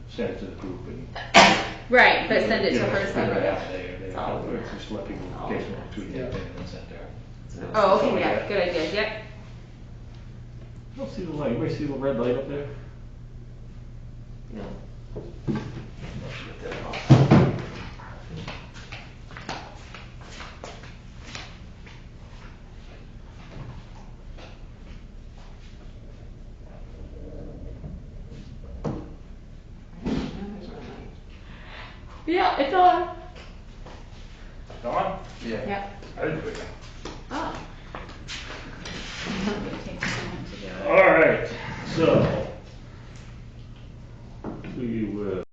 send it to the group and. Right, but send it to her Put it separately. out there, just let people, in case one tweet anything and then send her. Oh, Something okay, like yeah, that. good idea, yep. I don't see the light, anybody see the red light up there? No. Get that off. Yeah, it's on. Dawn? Yeah. Yep. I didn't do it. Oh. It takes a moment to do it. All right, so we will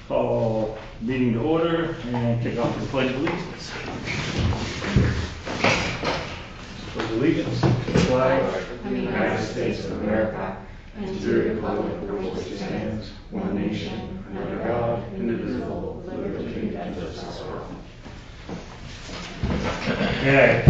call meeting to order and kick off with the pledge of allegiance. Pledge of allegiance to the flag of the United States of America and to the republic for which it stands, one nation, under God, indivisible, with liberty and justice for all. Okay.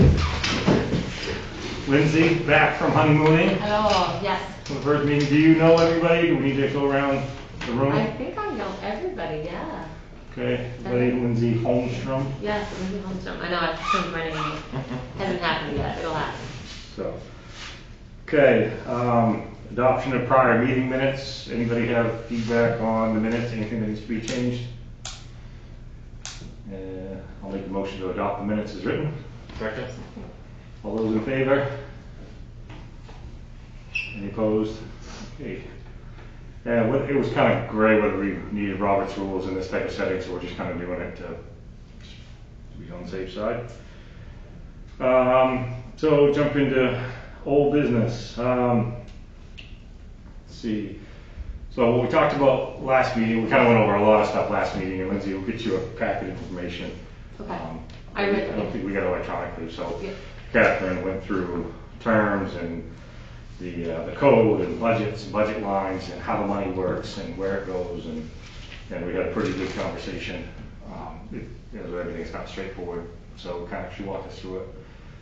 Lindsay, back from honeymooning. Oh, yes. For the first meeting, do you know everybody? Do we need to go around the room? I think I know everybody, yeah. Okay, everybody, Lindsay Holmstrom. Yes, Lindsay Holmstrom. I know, I've changed my name. Hasn't happened yet, it'll happen. So, okay, adoption of prior meeting minutes. Anybody have feedback on the minutes? Anything that needs to be changed? I'll make a motion to adopt the minutes as written. Second. All those in favor? Any opposed? Okay. And it was kind of gray whether we needed Robert's rules in this type of setting, so we're just kind of doing it to be on the safe side. So jump into old business. Let's see. So what we talked about last meeting, we kind of went over a lot of stuff last meeting, and Lindsay will get you a packet of information. Okay. I read don't think we got it electronically, so Yeah. Catherine went through terms and the code and budgets and budget lines and how the money works and where it goes, and we had a pretty good conversation. Everything's not straightforward, so kind of she walked us through it,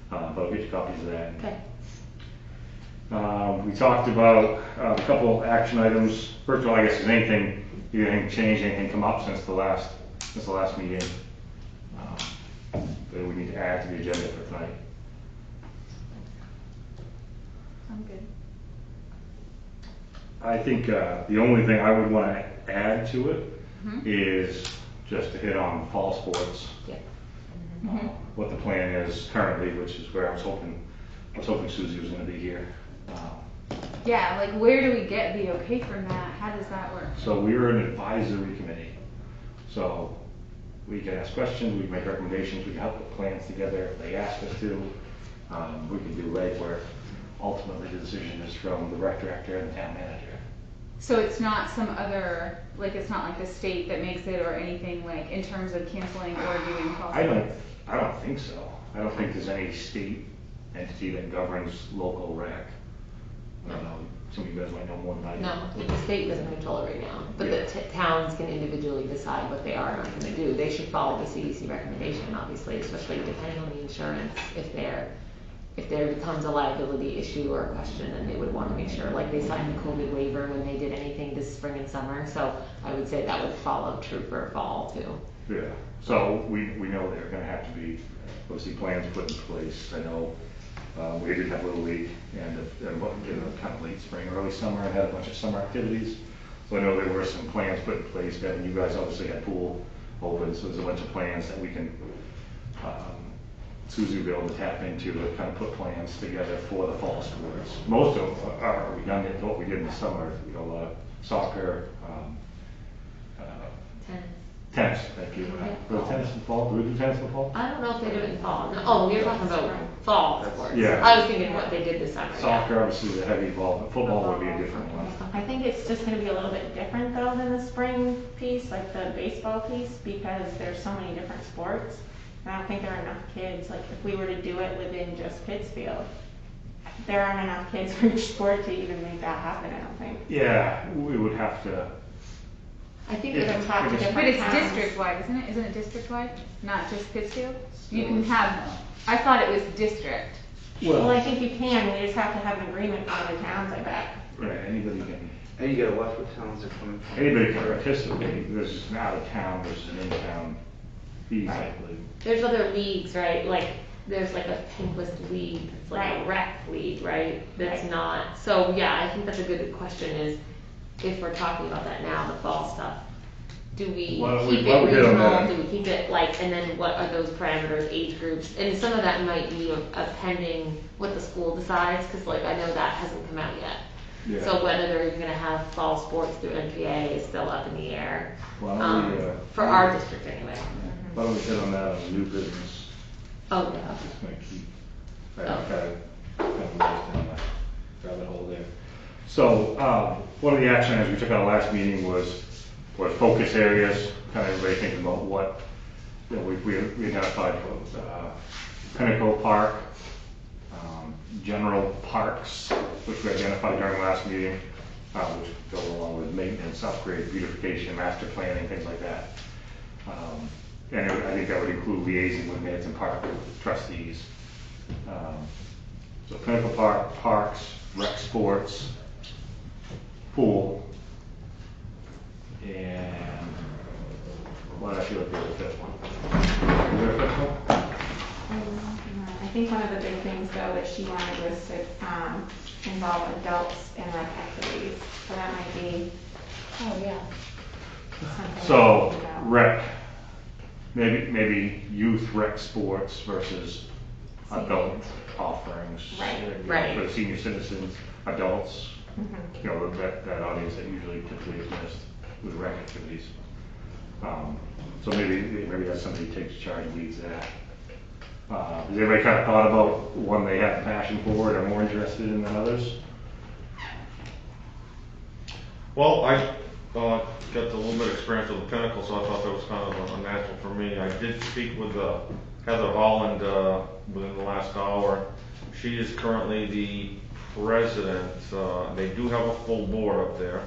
but I'll get you copies of that. Okay. We talked about a couple action items. First of all, I guess, has anything changed, anything come up since the last meeting that we need to add to the agenda for tonight? I'm good. I think the only thing I would want to add to it is just to hit on fall sports. Yeah. What the plan is currently, which is where I was hoping Susie was going to be here. Yeah, like where do we get the okay from that? How does that work? So we're an advisory committee. So we can ask questions, we can make recommendations, we can help put plans together if they ask us to. We can do legwork. Ultimately, the decision is from the rec director and the town manager. So it's not some other, like it's not like the state that makes it or anything like in terms of canceling or doing fall I sports? don't think so. I don't think there's any state entity that governs local rec. I don't know, some of you guys might know more than I do. No, the state doesn't control it right now, but Yeah. the towns can individually decide what they are and aren't going to do. They should follow the CDC recommendation, obviously, especially depending on the insurance. If there becomes a liability issue or a question, then they would want to make sure, like they signed the COVID waiver when they did anything this spring and summer. So I would say that would follow true for fall too. Yeah, so we know there are gonna have to be, obviously, plans put in place. I know we did have Little League and kind of late spring, early summer, and had a bunch of summer activities. So I know there were some plans put in place, and you guys obviously had pool open, so there's a bunch of plans that we can, Susie will be able to tap into to kind of put plans together for the fall sports. Most of them are redundant to what we did in the summer, a lot of soccer, Tennis. tennis, thank you. Yeah. Was tennis in fall? Do we do tennis in fall? I don't know if they do it in fall. No, oh, you're talking about fall sports. Yeah. I was thinking what they did this summer. Yeah. Soccer, obviously, is a heavy involvement. Football would be a different one. I think it's just gonna be a little bit different though than the spring piece, like the baseball piece, because there's so many different sports. And I don't think there are enough kids, like if we were to do it within just Pittsfield, there aren't enough kids for each sport to even make that happen, I don't think. Yeah, we would have to, I think Yeah. they're We'll talk to But different But it's towns. district-wide, isn't it? Isn't it district-wide? Not just Pittsfield? You can have, I thought it was district. Well, I think you can, we just have to have an agreement from the towns, I bet. Right, anybody can, And you gotta watch what towns they're coming from. anybody can participate, there's just an out of town versus an in-town fee Right. type league. There's other leagues, right? Like, there's like a Pinquist league, it's like a Right. rec league, right? That's Right. not, so yeah, I think that's a good question is, if we're talking about that now, the fall stuff, do we Why don't we- keep why it don't we hit on regional, that? do we keep it like, and then what are those parameters, age groups? And some of that might be a pending what the school decides, cause like I know that hasn't come out yet. Yeah. So whether they're even gonna have fall sports through NPA is still up in the air, Why don't we, for our district anyway. Why don't we hit on that on new business? Oh, yeah. Just gonna keep, Oh. kind of down that rabbit hole there. So, one of the action items we took at our last meeting was focus areas, kind of everybody thinking about what, you know, we identified, Pinnacle Park, general parks, which we identified during the last meeting, which go along with maintenance, upgrade, beautification, master planning, things like that. And I think that would include liaising with Manson Park trustees. So Pinnacle Park, parks, rec sports, pool, and what I feel like there's a fifth one. Is there a fifth one? I think one of the big things though that she wanted was to involve adults in rec activities, so that might be Oh, yeah. something. So to think about. rec, maybe youth rec sports versus adult offerings. Right. You know, Right. For the senior citizens, adults, Mhm. you know, that audience that usually typically is missed with rec activities. So maybe that's somebody who takes charge and leads that. Has anybody kind of thought about one they have a passion for or more interested in than others? Well, I got a little bit of experience with the Pinnacle, so I thought that was kind of a natural for me. I did speak with Heather Holland within the last hour. She is currently the president. They do have a full board up there.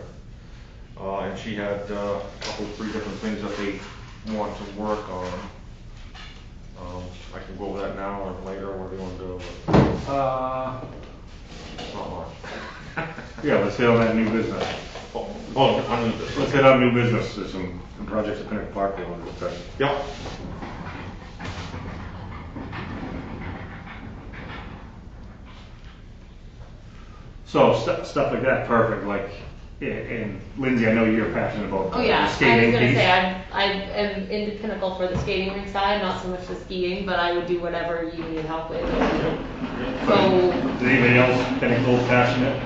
And she had a couple, 3 different things that they want to work on. I can go over that now or later, what do you want to do? It's not much. Yeah, let's hit on that new business. I need this. Let's hit on new business. There's some projects at Pinnacle Park they want to look at. Yep. So stuff like that, perfect. Like, and Lindsay, I know you're passionate about Oh, yeah. the I was skating gonna piece. say, I am into Pinnacle for the skating rink side, not so much the skiing, but I would do whatever you need help with. So, Is anybody else Pinnacle passionate?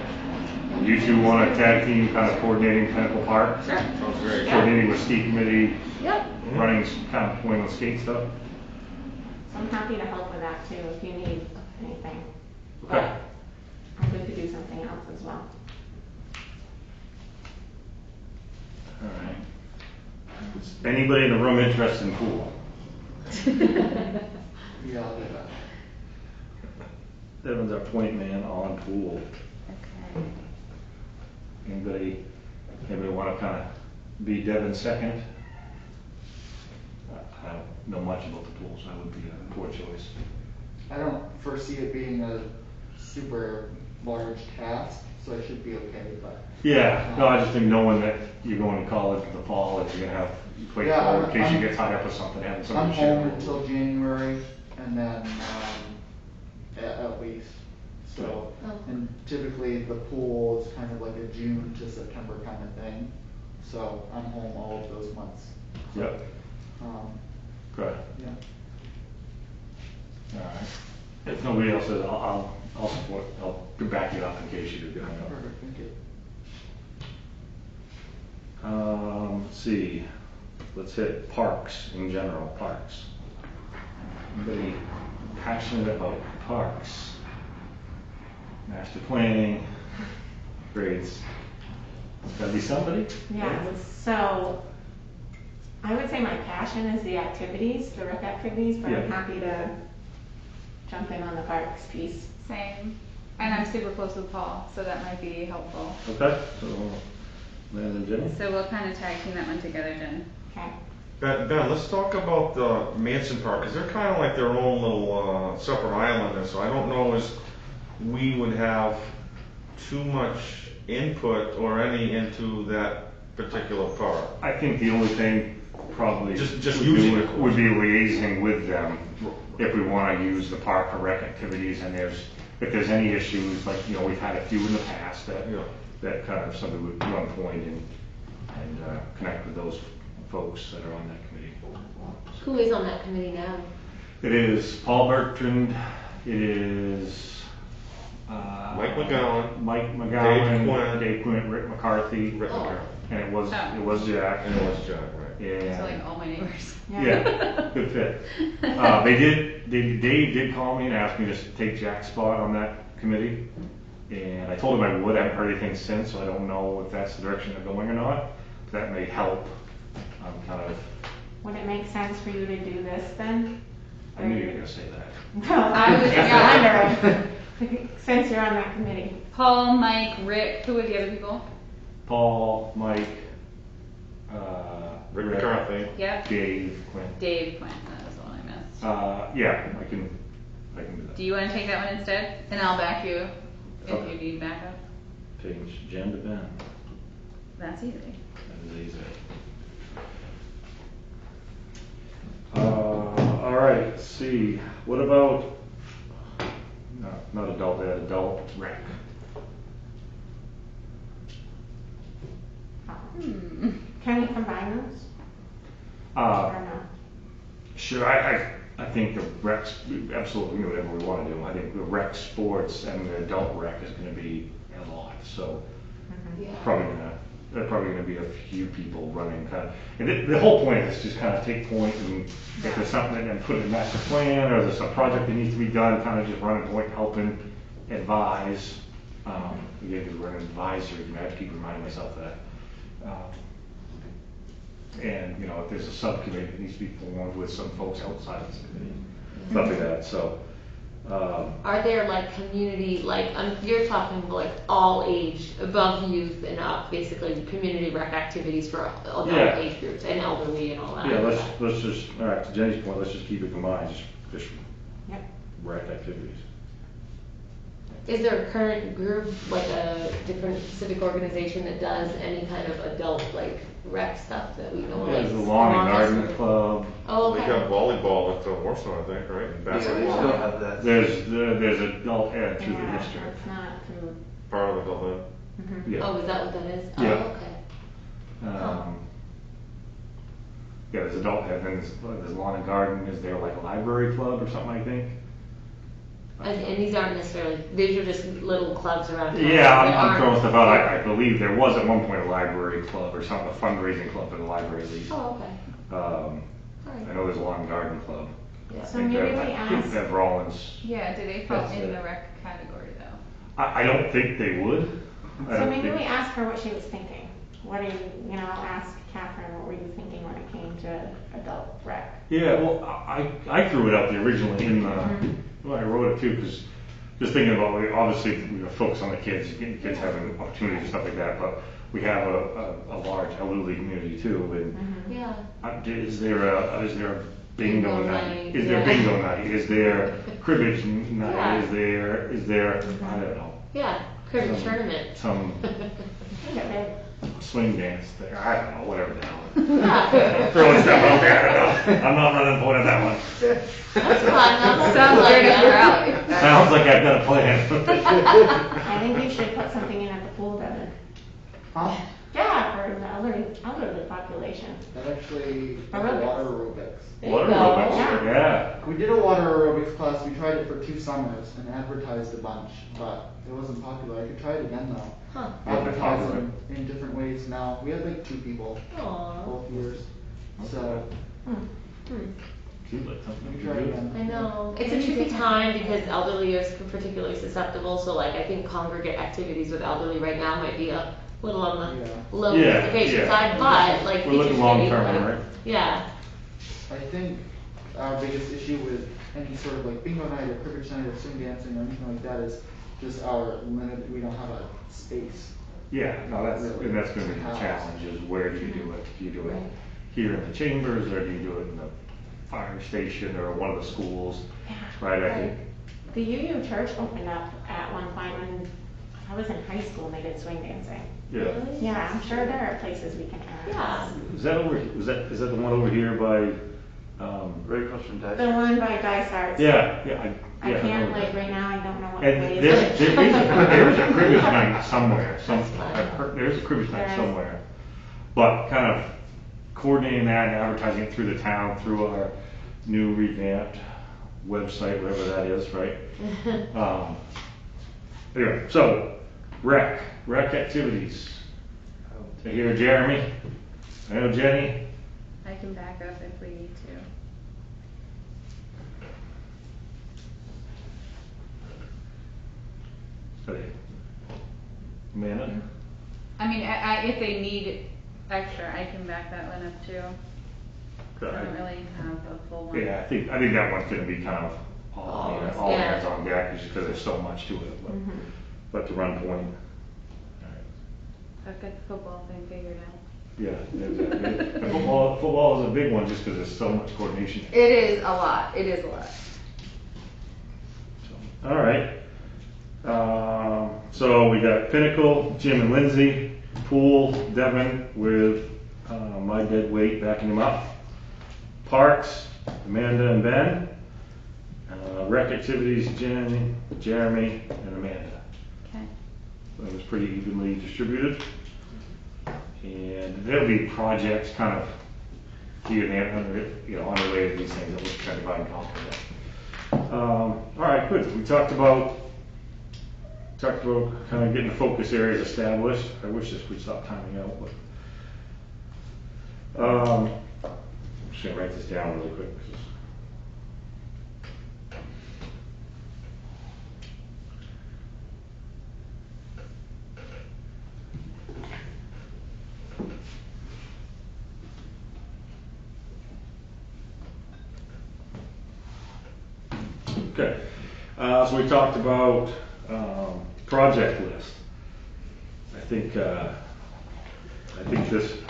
You two want a tag team kind of coordinating Pinnacle Park? sure. Sounds great. Yeah. Coordinating with ski committee, Yep. running kind of point on skate stuff? So I'm happy to help with that too, if you need anything. Okay. I'm good to do something else as well. All right. Is anybody in the room interested in pool? Yeah, I'll do that. Devin's our point man on pool. Okay. Anybody want to kind of be Devin's second? I don't know much about the pool, so that would be a poor choice. I don't foresee it being a super large task, so I should be okay, but. Yeah, no, I just think knowing that you're going to college in the fall, if you're gonna have, play Yeah, forward in case you I'm- get tied up with something, having I'm somebody to share. home with. until January, and then, at least, so. Oh. And typically, the pool is kind of like a June to September kind of thing, so I'm home all of those months. Yep, Um, good. yeah. All right. If nobody else says, I'll support, I'll back you up in case you do. Perfect, thank you. Let's see, let's hit parks in general, parks. Anybody passionate about parks? Master planning, grades. Gotta be somebody? Yeah, so I would say my passion is the activities, the rec activities, but I'm Yeah. happy to jump in on the parks piece. Same. And I'm super close with Paul, so that might be helpful. Okay, so, Lynn and Jenny? So we'll kind of tag team that one together, Jen. Okay. Ben, let's talk about Manson Park, because they're kind of like their own little separate island, and so I don't know as we would have too much input or any into that particular part. I think the only thing probably Just would using be- it. would be liaising with them if we want to use the park for rec activities, and if there's any issues, like, we've had a few in the past Yeah. that kind of somebody would run point and connect with those folks that are on that committee. Who is on that committee now? It is Paul Bertrand, it is, Mike McGowan, Mike McGowan, Dave Quinn. Dave Quinn, Rick McCarthy, Rick Oh. McGowan, and it was Jack. and it was John, right? And So like all my neighbors. yeah, good fit. Dave did call me and ask me to take Jack's spot on that committee, and I told him I would. I haven't heard anything since, so I don't know if that's the direction they're going or not. That may help. Kind of. Would it make sense for you to do this then? I knew you were gonna say that. Well, I was- just wondering, since you're on that committee. Paul, Mike, Rick, who were the other people? Paul, Mike, Rick McCarthy. Yep. Dave, Quinn. Dave Quinn, that was the one I missed. Yeah, I can do that. Do you want to take that one instead? And I'll back you if Okay. you need backup. Change Jen to Ben. That's easy. That is easy. All right, let's see. What about, no, not adult ed, adult rec? Can we combine those? Uh, Or no? Sure, I think the recs, absolutely, we can do whatever we want to do. I think the rec sports and the adult rec is going to be a lot, so Yeah. there's probably gonna be a few people running kind of, and the whole point is just kind of take point and if there's something and put it in master plan, or there's a project that needs to be done, kind of just run a point, helping advise. Again, because we're an advisory, I have to keep reminding myself that. And, if there's a subcommittee that needs to be formed with some folks outside of this committee, stuff like that, so. Are there like community, you're talking like all age, above youth and up, basically community rec activities for adult Yeah. age groups and elderly and all that? Yeah, let's just, all right, to Jenny's point, let's just keep it combined, just Yep. rec activities. Is there a current group, like a different civic organization that does any kind of adult rec stuff that we know? There's the like Lawn and Swan Garden Fest? Club, Oh, They okay. got volleyball at Warsaw, I think, right? And Yeah, they basketball, still have that. there's adult ed through the Yeah, district. it's not through. part of it, although. Yeah. Oh, is that what that is? Yeah. Oh, okay. Yeah, there's adult ed, then there's Lawn and Garden, is there like a library club or something, I think? And these aren't necessarily, these are just little clubs around town. Yeah, that I'm aren't- throwing stuff out, I believe there was at one point a library club or something, a fundraising club for the library at least. Oh, okay. I know there's a Lawn and Garden Club. Yeah. So maybe we I think ask, Bev Rollins, Yeah, do they fall That's in it. the rec category though? I don't think they would. I so don't maybe think- we ask her what she was thinking. What are you, ask Catherine, what were you thinking when it came to adult rec? Yeah, well, I threw it out there originally in well, I wrote it too, because just thinking about, obviously, we focus on the kids, getting kids having opportunities and stuff like that, but we have a large elderly community too, and Yeah. is there a bingo Bingo night? night, Is there yeah. bingo night? Is there cribbage night? Yeah. Is there, I don't know, Yeah, cribbage tournament. some Okay. swing dance there, I don't know, whatever the hell. Yeah. Throwing stuff out there, I don't know. I'm not running point on that one. That's fun. That Sounds right up your alley. Sounds like I've got a plan. I think you should put something in at the pool, Devin. Huh? Yeah, for the elderly population. That actually, Aerobics. water aerobics. There you Water go. aerobics, yeah. We did a water aerobics class, we tried it for 2 summers and advertised a bunch, but it wasn't popular. I could try it again though. Huh. Wasn't popular. Advertising in different ways now. We had like 2 people Aw. both years. So, Seems like something we you try do. again. I know. It's a tricky time because elderly are particularly susceptible, so I think congregate activities with elderly right now might be a little on the Yeah. low Yeah, participation yeah. side, but We're teachers looking can long be term, like- right? Yeah. I think our biggest issue with any sort of like bingo night or cribbage night or swing dancing or anything like that is just our limit, we don't have a space. Yeah, no, that's, Really. and that's gonna be the challenge, is where do you do it? Do you do it Right. here in the chambers, or do you do it in the fire station, or one of the schools? Right, I think, The UU church opened up at one point when, I was in high school and they did swing dancing. Yeah. Yeah, I'm sure there are places we can add. Yeah. Is that the one over here by, Right across from Dyson. The one by Dysart's. yeah, I yeah, can't, know like, that. right now, I don't know what And place. there's a cribbage night somewhere, That's fine. I've heard, there's a cribbage night There is. somewhere. But kind of coordinating that and advertising it through the town, through our new revamped website, whatever that is, right? Anyway, so, rec activities. I hear Jeremy, I know Jenny. I can back up if we need to. Okay. Amanda? I mean, if they need extra, I can back that one up too. I don't really have a full one. Yeah, I think that one's gonna be kind of all Yeah. hands on deck, just because there's so much to it, but the run point. I've got the football thing figured out. Yeah, exactly. And football is a big one, just because there's so much coordination. It is a lot, it is a lot. All right. So we got Pinnacle, Jim and Lindsay, Pool, Devin with My Dead Weight backing him up. Parks, Amanda and Ben. Rec activities, Jen, Jeremy, and Amanda. Okay. It was pretty evenly distributed. And there'll be projects kind of here and there, unrelated to these things that we'll try to divide and conquer that. All right, good. We talked about kind of getting the focus areas established. I wish this would stop timing out, but I'm just gonna write this down really quick. Okay, so we talked about project list. I think this is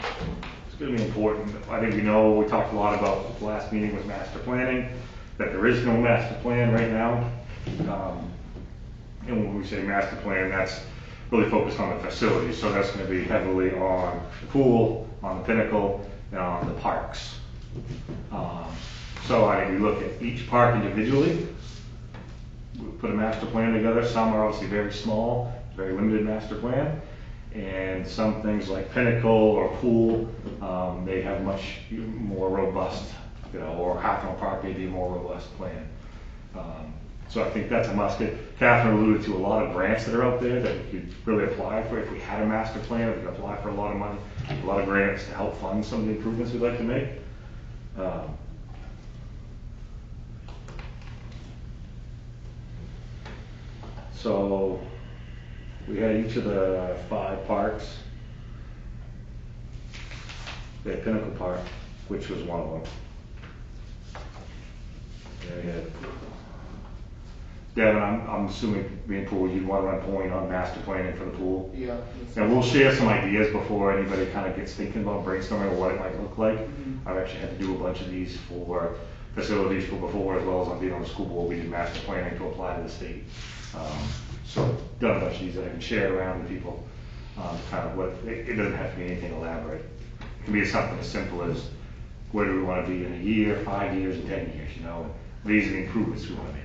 going to be important. I think we talked a lot about the last meeting with master planning, that there is no master plan right now. And when we say master plan, that's really focused on the facilities. So that's going to be heavily on the pool, on the Pinnacle, and on the parks. So I think we look at each park individually. We put a master plan together. Some are obviously very small, very limited master plan. And some things like Pinnacle or Pool, they have much more robust, or Hawthorne Park may be a more robust plan. So I think that's a must. Catherine alluded to a lot of grants that are out there that we could really apply for if we had a master plan. We could apply for a lot of money, a lot of grants to help fund some of the improvements we'd like to make. So we had each of the 5 parks. We had Pinnacle Park, which was one of them. And we had Devin, I'm assuming being Pool, you'd want to run point on master planning for the pool. Yeah. And we'll share some ideas before anybody kind of gets thinking about brainstorming or what it might look like. I've actually had to do a bunch of these for facilities for before, as well as on being on the school board. We did master planning to apply to the state. So done a bunch of these that I can share around with people. Kind of what, it doesn't have to be anything elaborate. It can be something as simple as where do we want to be in a year, 5 years, and 10 years, These are the improvements we want to make.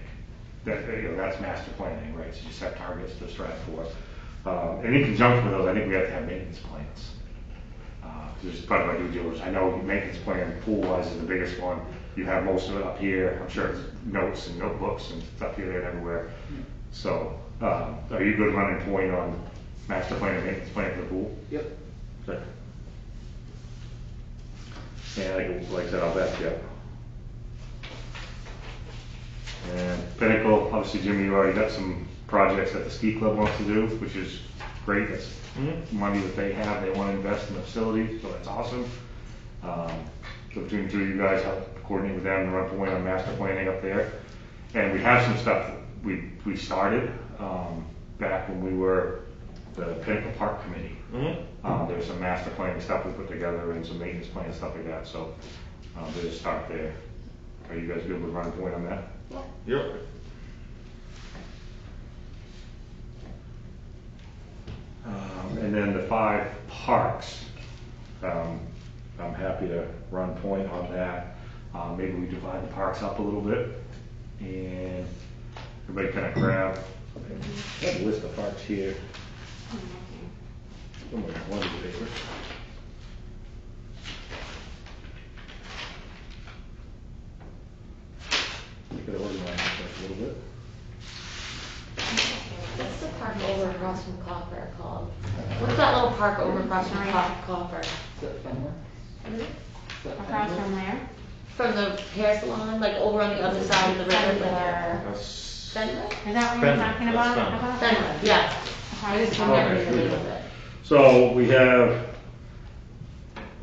That's master planning, right? So you set targets to strive for. And in conjunction with those, I think we have to have maintenance plans. Because it's part of our due diligence. I know maintenance plan, pool-wise, is the biggest one. You have most of it up here. I'm sure it's notes and notebooks and stuff here, there, and everywhere. So, are you good running point on master plan and maintenance plan for the pool? Yep. Okay. And like I said, I'll back you up. And Pinnacle, obviously, Jimmy, you already got some projects that the ski club wants to do, which is great. That's money that they have. They want to invest in the facility, so that's awesome. So between the two of you guys, I'll coordinate with them and run point on master planning up there. And we have some stuff that we started back when we were the Pinnacle Park Committee. There's some master planning stuff we put together and some maintenance plan stuff like that. So there's a start there. Are you guys good with running point on that? Yep. then the 5 parks, I'm happy to run point on that. Maybe we divide the parks up a little bit, and everybody kind of grab, I have a list of parks here. Somewhere, one of the paper. You could organize this a little bit. What's the park over across from Copper called? What's that little park over across from Copper? Is that Fenway? Is that Across Fenway? from there? From the hair salon, like over on the other side of the river. That's, Fenway? Is that what you're Fenway, talking that's about? Fenway. Fenway, yeah. I just remember the name of it. So we have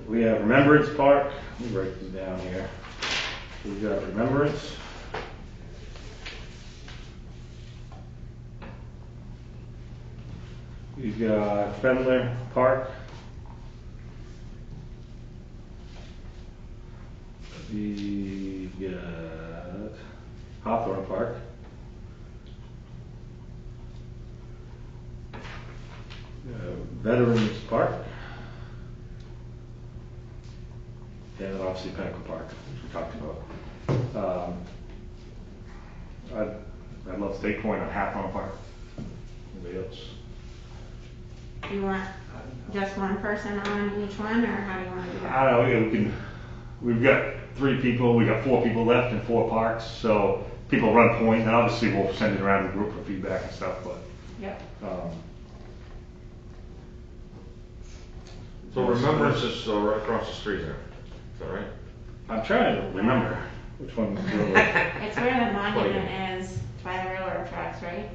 Remembrance Park. Let me write these down here. We've got Remembrance. We've got Fenler Park. We've got Hawthorne Park. Veterans Park. And then obviously Pinnacle Park, which we talked about. I'd love to take point on Hawthorne Park. Anybody else? Do you want just one person on each one, or how do you want to do that? I don't know, yeah, we've got 3 people, we got 4 people left in 4 parks, so people run point, and obviously we'll send it around the group for feedback and stuff, but, Yep. so Remembrance is right across the street there, is that right? I'm trying to remember which one. It's where the monument is by the railroad tracks, right?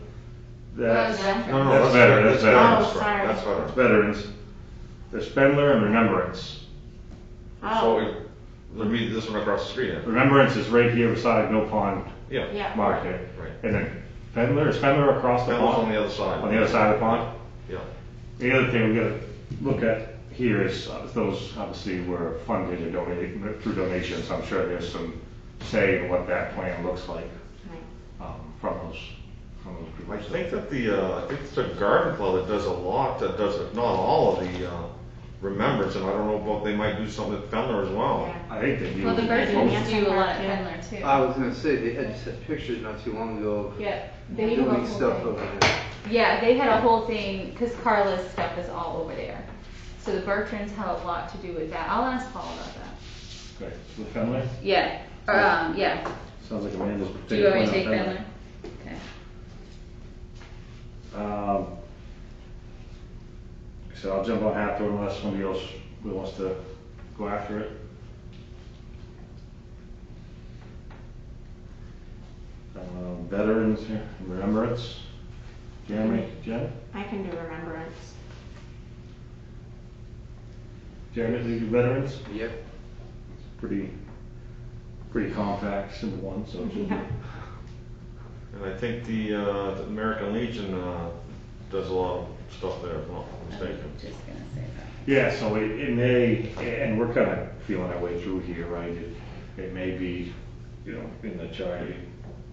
That's No, That's better, Veterans, that's better. Oh, sorry. That's Veterans. Veterans. There's Spindler and Remembrance. So Oh, let me, this one across the street then. Remembrance is right here beside Mill Pond Yeah. yeah. Market. Right. And then is Spindler across the That was pond? on the other side. On the other side of the pond? Yeah. The other thing we gotta look at here is, those obviously were funded or donated through donations, so I'm sure there's some say in what that plan looks like, Right. from those people. I think that I think it's the Garden Club that does a lot, that does, not all of the, Remembrance, and I don't know about, they might do something at Fenler as well. Yeah. I think they do. Well, the Birds Bertrams and do a lot at Park, Fenler too. I was gonna say, they had just had pictures not too long ago of Yeah, they do a doing whole stuff thing. over there. Yeah, they had a whole thing, because Carla's stuff is all over there. So the Bertrands had a lot to do with that. I'll ask Paul about that. Okay, with Fenway? Yeah, yeah. Sounds like Amanda's. Do you want me to taking take point on Fenler? Okay. So I'll jump on Hathorne unless somebody else really wants to go after it. Veterans, Remembrance. Jeremy, Jen? I can do Remembrance. Jeremy, do you do Veterans? Yep. Pretty compact, simple one, so. it should be- Yeah. And I think the American Legion, does a lot of stuff there, if I'm not mistaken. Just gonna say that. Yeah, so it may, and we're kind of feeling our way through here, right? It may be, in the chart,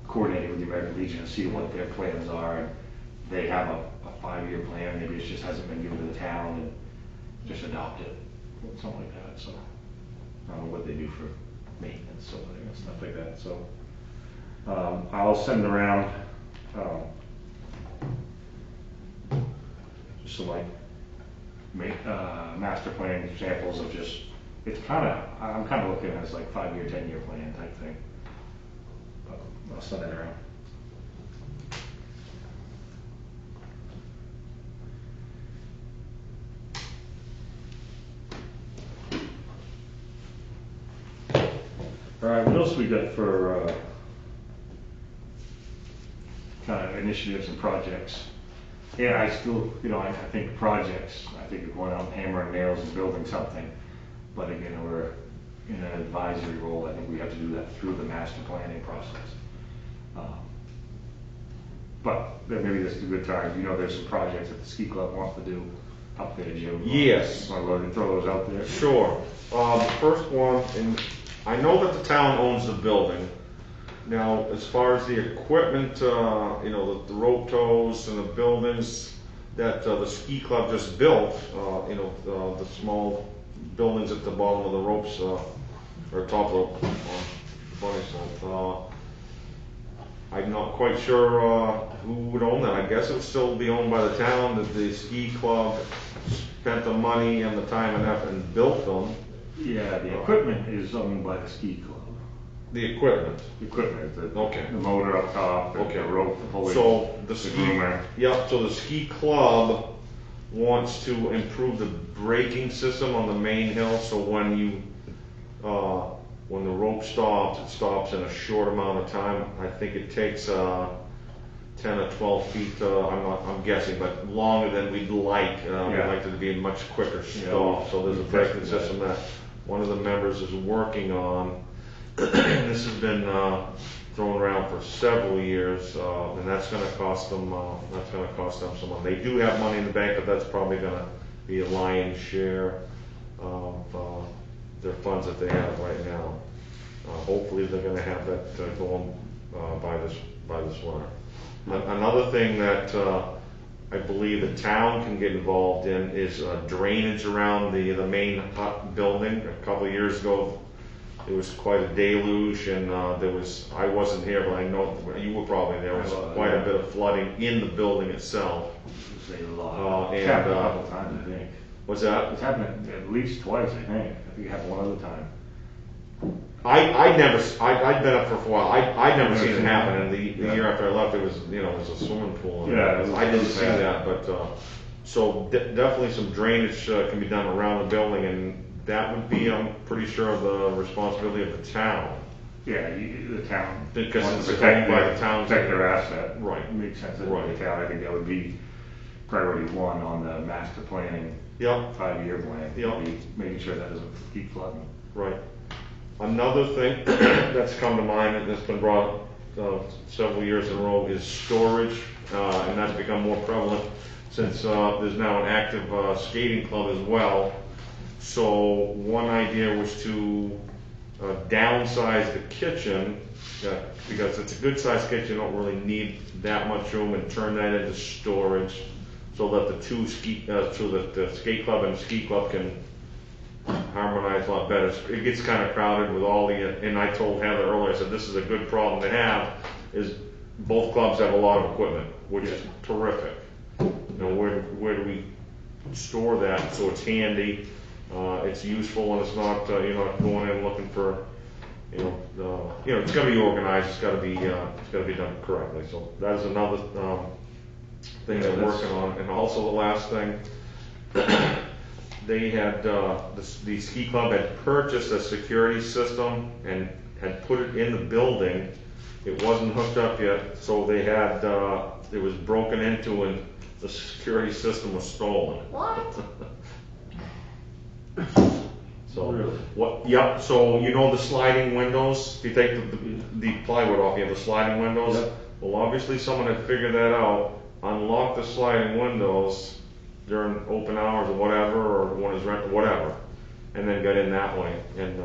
coordinating with the American Legion and see what their plans are. And they have a 5-year plan, maybe it just hasn't been given to the town, and just adopt it, something like that, so. I don't know what they do for maintenance over there and stuff like that, so. I'll send around, just some master plan examples of just, I'm kind of looking at it as like 5-year, 10-year plan type thing. But I'll send that around. All right, what else we got for, kind of initiatives and projects? Yeah, I still, I think projects, I think we're going out and hammering nails and building something. But again, we're in an advisory role. I think we have to do that through the master planning process. But maybe this is a good time. There's some projects that the ski club wants to do up there, Jim. Yes. Want to go ahead and throw those out there? Sure. The first one, and I know that the town owns the building. Now, as far as the equipment, the rope tows and the buildings, that the ski club just built, the small buildings at the bottom of the ropes, or top rope, funny stuff. I'm not quite sure who would own that. I guess it would still be owned by the town, that the ski club spent the money and the time and effort and built them. Yeah, the equipment is owned by the ski club. The equipment. Equipment, Okay. the motor up top, Okay. the rope, the pulley, So the the ski, groomer. yep, so the ski club wants to improve the braking system on the main hill, so when the rope stops, it stops in a short amount of time. I think it takes 10 or 12 feet, I'm guessing, but longer than we'd like. We'd like it to be a much quicker stop, so there's a braking system that one of the members is working on. This has been thrown around for several years, and that's going to cost them. Some money. They do have money in the bank, but that's probably going to be a lion's share of their funds that they have right now. Hopefully, they're going to have that going by this winter. Another thing that I believe the town can get involved in is drainage around the main hut building. A couple of years ago, it was quite a deluge, and I wasn't here, but I know you were probably there. There was quite a bit of flooding in the building itself. It was a lot. And, It's happened a couple times, I think. What's that? It's happened at least twice, I think. I think it happened one other time. I'd been up for a while. I'd never seen it happen, and the year after I left, it was a swimming pool. And I didn't see that, but so definitely some drainage can be done around the building, and that would be, I'm pretty sure, the responsibility of the town. Yeah, the town. Because wants it's to owned by the town. Protect their asset. Right. It makes sense. Right. The town, I think that would be priority one on the master planning. Yep. 5-year plan. Yep. Would be making sure that doesn't keep flooding. Right. Another thing that's come to mind and that's been brought several years in a row is storage, and that's become more prevalent since there's now an active skating club as well. So one idea was to downsize the kitchen, because it's a good sized kitchen, you don't really need that much room, and turn that into storage so that the skate club and the ski club can harmonize a lot better. It gets kind of crowded with all and I told Heather earlier, I said this is a good problem to have, is both clubs have a lot of equipment, which is terrific. Where do we store that so it's handy, it's useful, and it's not, you're not going in looking for, it's got to be organized, it's got to be done correctly. So that is another thing they're working on. And also the last thing, they had, the ski club had purchased a security system and had put it in the building. It wasn't hooked up yet, so they had, it was broken into and the security system was stolen. What? So, Really? Yep, so the sliding windows, if you take the plywood off, you have the sliding windows. Yep. Well, obviously someone had figured that out, unlocked the sliding windows during open hours or whatever, or when it's rented, whatever, and then got in that way, and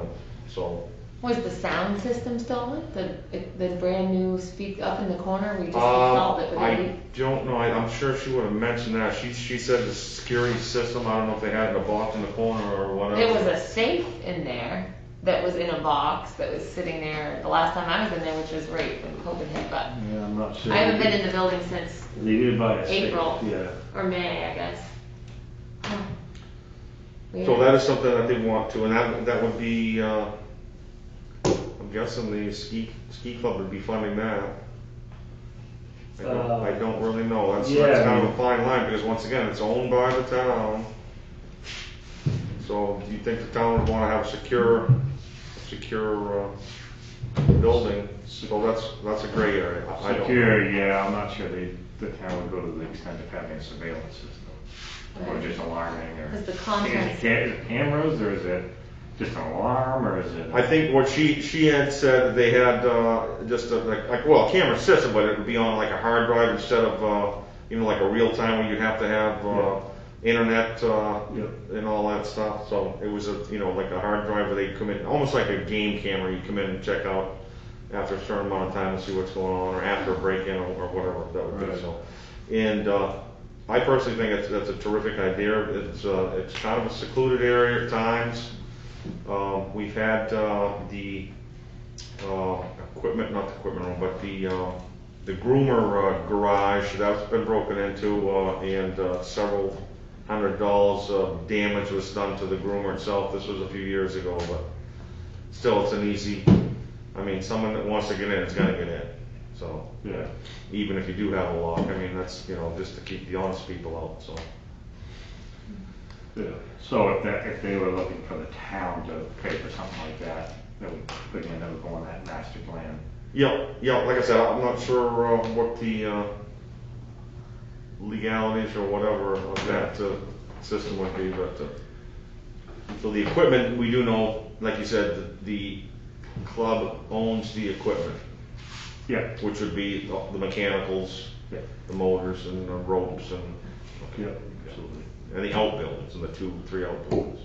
so. Was the sound system stolen? The brand new speak up in the corner? We just installed it. I don't know. I'm sure she would have mentioned that. She said the security system. I don't know if they had it in a box in the corner or whatever. There was a safe in there that was in a box that was sitting there the last time I was in there, which was right when COVID hit. But Yeah, I'm not sure. I haven't been in the building since They did buy a safe, April. Yeah. or May, I guess. Huh. So Weird. that is something that they want to, and that would be. I'm guessing the ski club would be funding that. I don't really know. That's kind of a fine line, because once again, it's owned by the town. So do you think the town would want to have a secure building? So that's a gray area. I don't know. Secure, yeah, I'm not sure the town would go to the extent of having a surveillance system. Or Right. just alarming, or. Because the Is contents. it cameras, or is it just an alarm, or is it? I think what she had said that they had just a camera system, but it would be on like a hard drive instead of like a real time where you have to have internet and all that stuff. So it was like a hard drive where they come in, almost like a game camera. You come in and check out after a certain amount of time to see what's going on, or after a break-in or whatever that would be. Right. So, and I personally think that's a terrific idea. It's kind of a secluded area at times. We've had the equipment, not the equipment room, but the groomer garage, that's been broken into, and several $100 of damage was done to the groomer itself. This was a few years ago, but still, it's an easy, I mean, someone that wants to get in is gonna get in. So, Yeah. even if you do have a lock, I mean, that's, just to keep the honest people out, so. Yeah. So if they were looking for the town to pay for something like that, again, that would go on that master plan. Yeah, like I said, I'm not sure what the legalities or whatever of that system would be, but so the equipment, we do know, like you said, the club owns the equipment, Yeah. which would be the mechanicals, Yeah. the motors and the ropes and Yeah, absolutely. the outbuildings and the 2-3 outbuildings.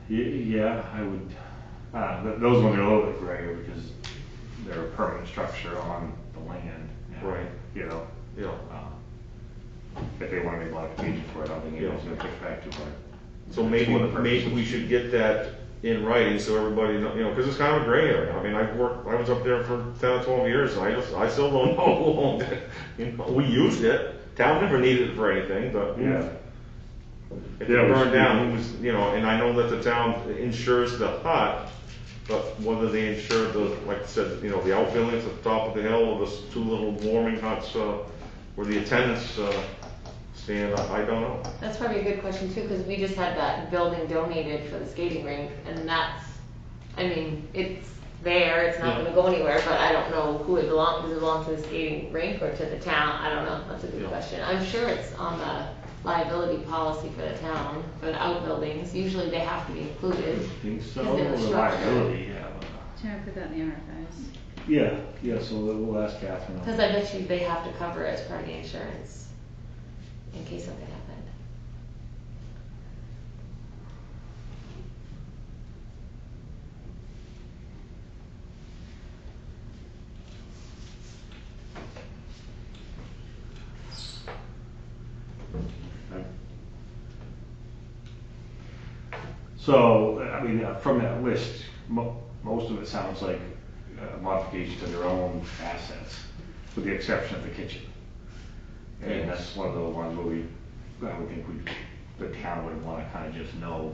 Yeah, I would, those ones are a little bit grayer because they're a permanent structure on the land. Right. You know, Yeah. if they want to make modifications for it, I don't think anyone's gonna push back too hard. So It's one of the maybe purposes. we should get that in writing so everybody know, because it's kind of a gray area. I mean, I was up there for 10 or 12 years, and I still don't know who owned it. We used it. Town never needed it for anything, but Yeah. if Yeah, it we burned should- down, it was, and I know that the town insures the hut, but whether they insure like I said, the outbuildings at the top of the hill, or the 2 little warming huts, where the attendants, stand, I don't know. That's probably a good question too, because we just had that building donated for the skating rink, and it's there, it's not Yeah. gonna go anywhere, but I don't know who it belongs, does it belong to the skating rink or to the town? I don't know, that's a good Yeah. question. I'm sure it's on the liability policy for the town, for the outbuildings, usually they have to be included. I think so, Because in the the structure. liability, yeah. Should I put that in the archives? Yeah, so we'll ask Catherine. Because I bet you they have to cover it as part of the insurance, in case something happened. So, I mean, from that list, most of it sounds like modification to their own assets, with the exception of the kitchen. And that's one of the ones where I would think the town would want to kind of just know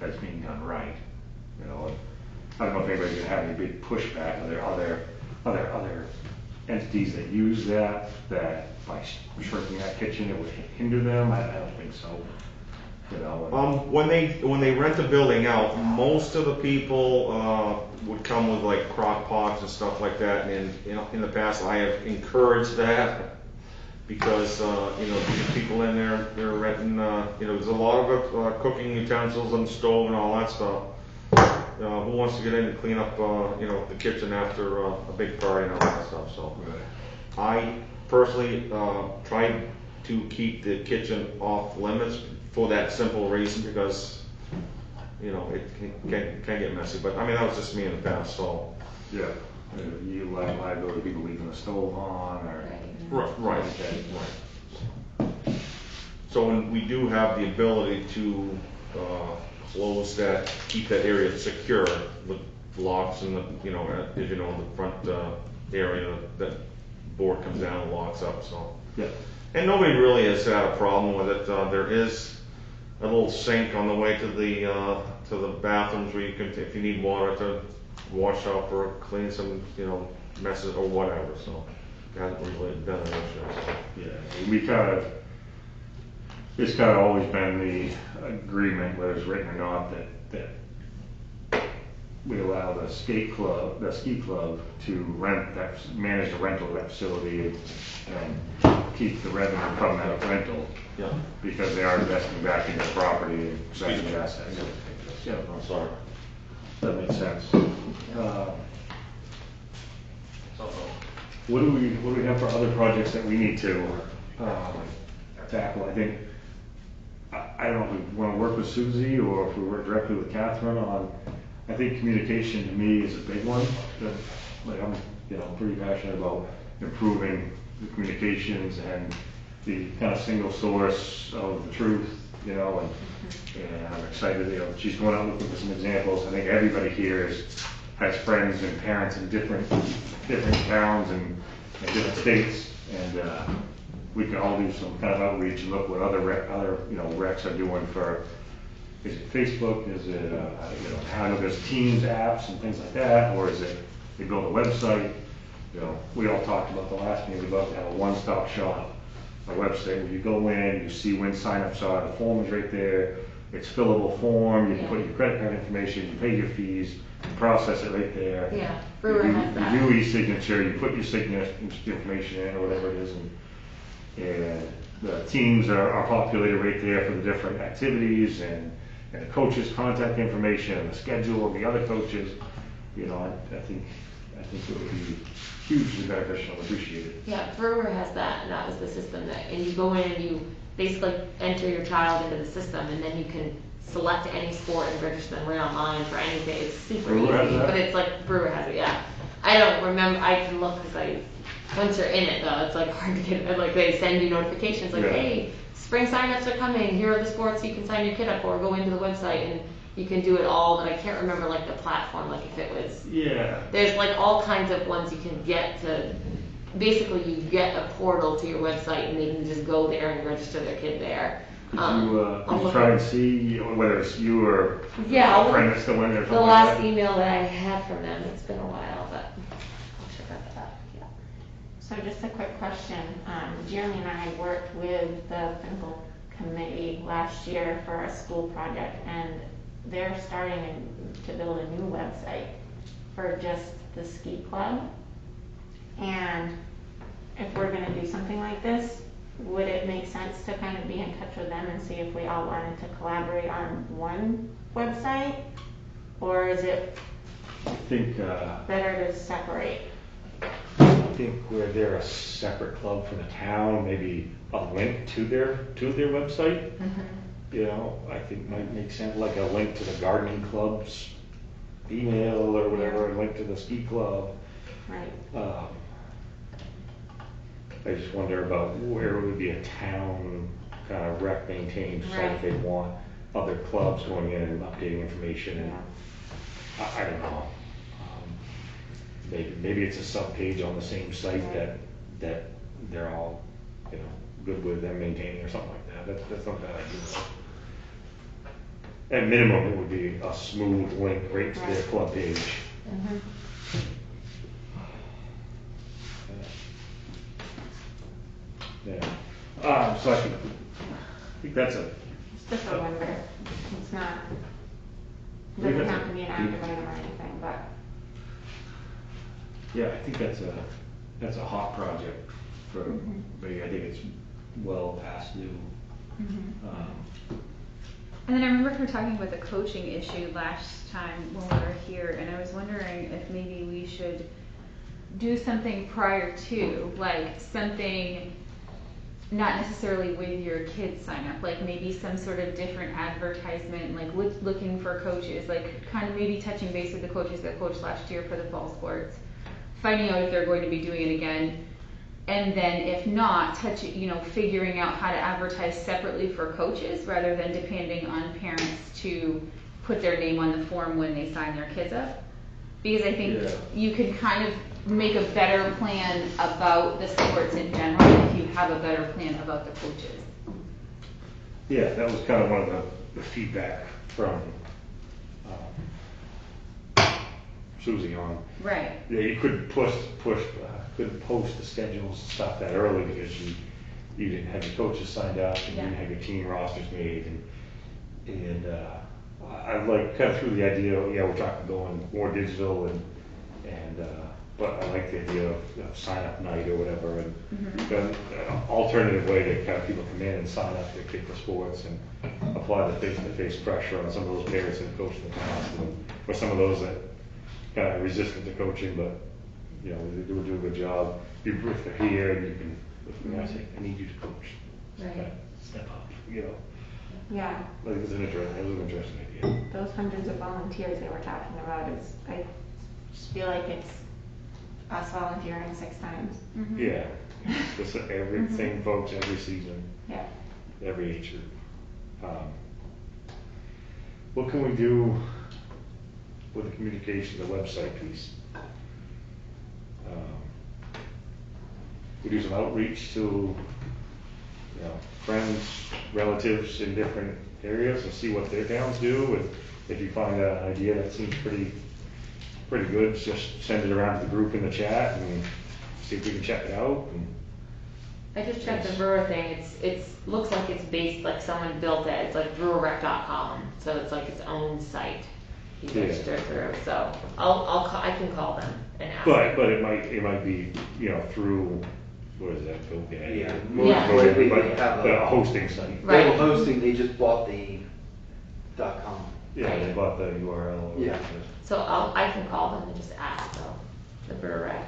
that's being done right. I don't know if anybody's gonna have any big pushback. Are there other entities that use that by shrinking that kitchen, it would hinder them? I don't think so. When they rent the building out, most of the people would come with like crock pots and stuff like that. And in the past, I have encouraged that because these people in there, they're renting. There's a lot of cooking utensils and stove and all that stuff. Who wants to get in and clean up the kitchen after a big party and all that stuff? So I personally try to keep the kitchen off limits for that simple reason, because it can get messy. But I mean, that was just me in the past. So Yeah, you liability people leaving the stove on or. right. So when we do have the ability to close that, keep that area secure with locks and the front area, that board comes down and locks up. So Yeah. and nobody really has had a problem with it. There is a little sink on the way to the bathrooms where you can, if you need water to wash up or clean some messes or whatever. So it hasn't really been an issue. So. Yeah, it's kind of always been the agreement, whether it's written or not, that we allow the ski club to manage the rental of that facility and keep the revenue from that rental. Yeah. Because they are investing back into the property and protecting the assets. Yeah, I'm sorry. That makes sense. What do we have for other projects that we need to tackle? I think, I don't know if we want to work with Susie or if we work directly with Catherine on, I think communication to me is a big one. I'm pretty passionate about improving the communications and the kind of single source of the truth, you know, and I'm excited, you know, she's going out looking for some examples. I think everybody here has friends and parents in different towns and different states, and we can all do some kind of outreach and look what other recs are doing for, is it Facebook, is it, you know, I know there's Teams apps and things like that, or is it, they go to the website, you know, we all talked about the last meeting, we'd love to have a one-stop shop, a website where you go in, you see when signups are, the form is right there, it's fillable form, you can put your credit card information, you pay your fees, you process it right there. Yeah, Brewer has that. You do e-signature, you put your signature information in or whatever it is, and the teams are populated right there for the different activities and the coaches' contact information and the schedule of the other coaches. You know, I think it would be hugely beneficial and appreciated. Yeah, Brewer has that, and that was the system and you go in and you basically enter your child into the system, and then you can select any sport and register them right online for anything. It's super Brewer has easy, that? but it's like Brewer has it, yeah. I don't remember, I can look because once you're in it though, it's like hard to get, like they send you notifications like, Yeah. Hey, spring signups are coming, here are the sports you can sign your kid up for, go into the website and you can do it all, but I can't remember like the platform, like if it was, Yeah. there's like all kinds of ones you can get to, basically you get a portal to your website and they can just go there and register their kid there. Could I'll you look try at- and see whether it's you or Yeah, I'll a friend look- that's still in there or The something last like that? email that I had from them, it's been a while, but I'll check out that, yeah. So just a quick question, Jeremy and I worked with the Pinnacle Committee last year for a school project, and they're starting to build a new website for just the ski club. And if we're gonna do something like this, would it make sense to kind of be in touch with them and see if we all wanted to collaborate on one website? Or is it I think better to separate? where they're a separate club from the town, maybe a link to their website. You know, I think might make sense, like a link to the gardening club's email or whatever, a link to the ski club. Right. I just wonder about where it would be a town kind of rec maintained site Right. they'd want other clubs going in and updating information and I don't know. Maybe it's a sub-page on the same site that they're all, you know, good with them maintaining or something like that. That's not a bad idea. At minimum, it would be a smooth link right to their club page. Yeah. So I think that's a. It's just a wonder. It's not, it doesn't have to be an active item or anything, but. Yeah, I think that's a hot project for, but I think it's well past due. And then I remember her talking about the coaching issue last time when we were here, and I was wondering if maybe we should do something prior to, like something not necessarily with your kids sign up, like maybe some sort of different advertisement, like looking for coaches, like kind of maybe touching base with the coaches that coached last year for the fall sports, finding out if they're going to be doing it again. And then if not, figuring out how to advertise separately for coaches rather than depending on parents to put their name on the form when they sign their kids up. Because I think you can kind of make a better plan about the sports in general if you have a better plan about the coaches. Yeah, that was kind of one of the feedback from Susie on. Right. Yeah, you couldn't couldn't post the schedules and stuff that early because you didn't have your coaches signed up and you didn't have your team rosters made and I like kind of threw the idea. We're talking going more digital and but I like the idea of sign up night or whatever and an alternative way to kind of people come in and sign up their kid for sports and apply the face-to-face pressure on some of those parents that coached in the past or some of those that kind of resistant to coaching, but you know they do a good job. If they're here, and you can say, I need you to coach. Right. Kind of step up, you know. Yeah, Like it was an interesting idea. those hundreds of volunteers they were talking about is, I just feel like it's us volunteering 6 times. Yeah. Just everything, folks, every season, Yeah. every age group. What can we do with the communication, the website piece? We do some outreach to, you know, friends, relatives in different areas and see what their towns do. And if you find an idea that seems pretty good, just send it around to the group in the chat and see if we can check it out. And I just checked the brewer thing, it's looks like it's based, like someone built it, it's like brewerrec.com, so it's like its own site. You Yeah. register through, so I can call them and ask. But it might be, you know, through, what is that, GoDaddy? Yeah, or- most or whatever, likely but they have a a- hosting site. Right. They were hosting, they just bought the .com. Yeah, they bought the URL. or Yeah. whatever. So I can call them and just ask though, the brewer rec.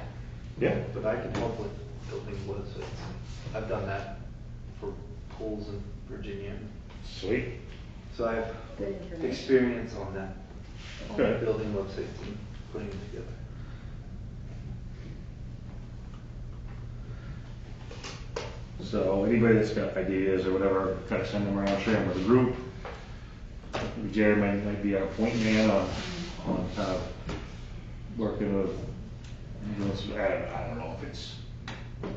Yeah. But I can help with building websites. I've done that for pools in Virginia. Sweet. So I have Good information. experience on that, Okay. building websites and putting them together. So anybody that's got ideas or whatever, kind of send them around, share them with the group. Maybe Jared might be our point man on kind of working with, I don't know if it's,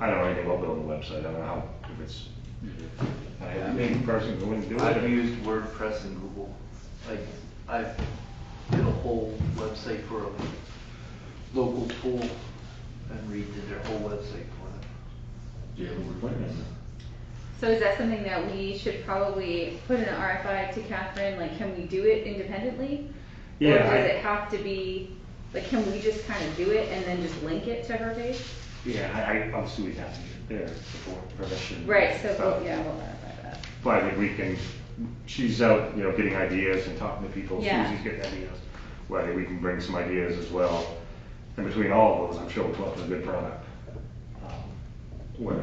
I don't know anything about building a website. I don't know how, if it's, I have any person going to do it. I've used WordPress and Google. Like, I've did a whole website for a local pool and redid their whole website for them. Yeah, we're point man. So is that something that we should probably put in an RFI to Catherine, like, can we do it independently? Or Yeah, does it have to be, like, can we just kind of do it and then just link it to her page? Yeah, I obviously we have to get their support, permission. Right, so, stuff. yeah, we'll verify that. But I think we can, she's out, you know, getting ideas and talking to people, Yeah. Susie's getting ideas. Well, I think we can bring some ideas as well. And between all of those, I'm sure we'll come up with a good product.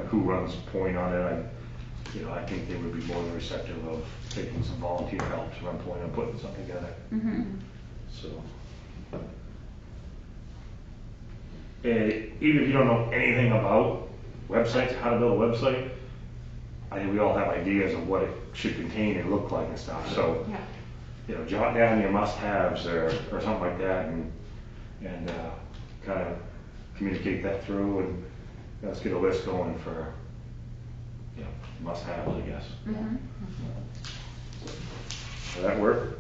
Who runs point on it, I think they would be more than receptive of taking some volunteer help to run point and putting something together. Mm-hmm. So. And even if you don't know anything about websites, how to build a website, I think we all have ideas of what it should contain and look like and stuff. So, Yeah. you know, jot down your must-haves or something like that, and kind of communicate that through, and let's get a list going for, you know, must-haves, I guess. Mm-hmm. Does that work?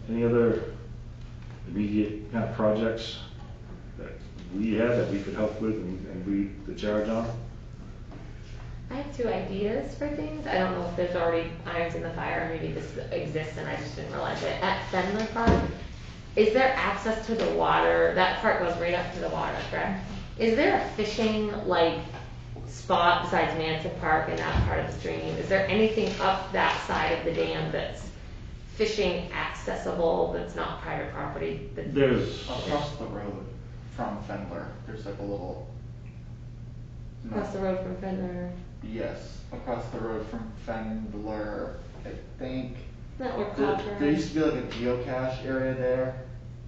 Any other immediate kind of projects that we have that we could help with and lead the charge on? I have 2 ideas for things. I don't know if there's already irons in the fire, or maybe this exists and I just didn't realize it. At Fenler Park, is there access to the water? That part goes right up to the water, correct? Is there a fishing, like, spot besides Manson Park and that part of the stream? Is there anything up that side of the dam that's fishing accessible, that's not private property? There's, Across the road from Fendler, there's like a little. Across the road from Fenler? Yes, across the road from Fendler, I think. Not where There Copper used to be like a geocache area there,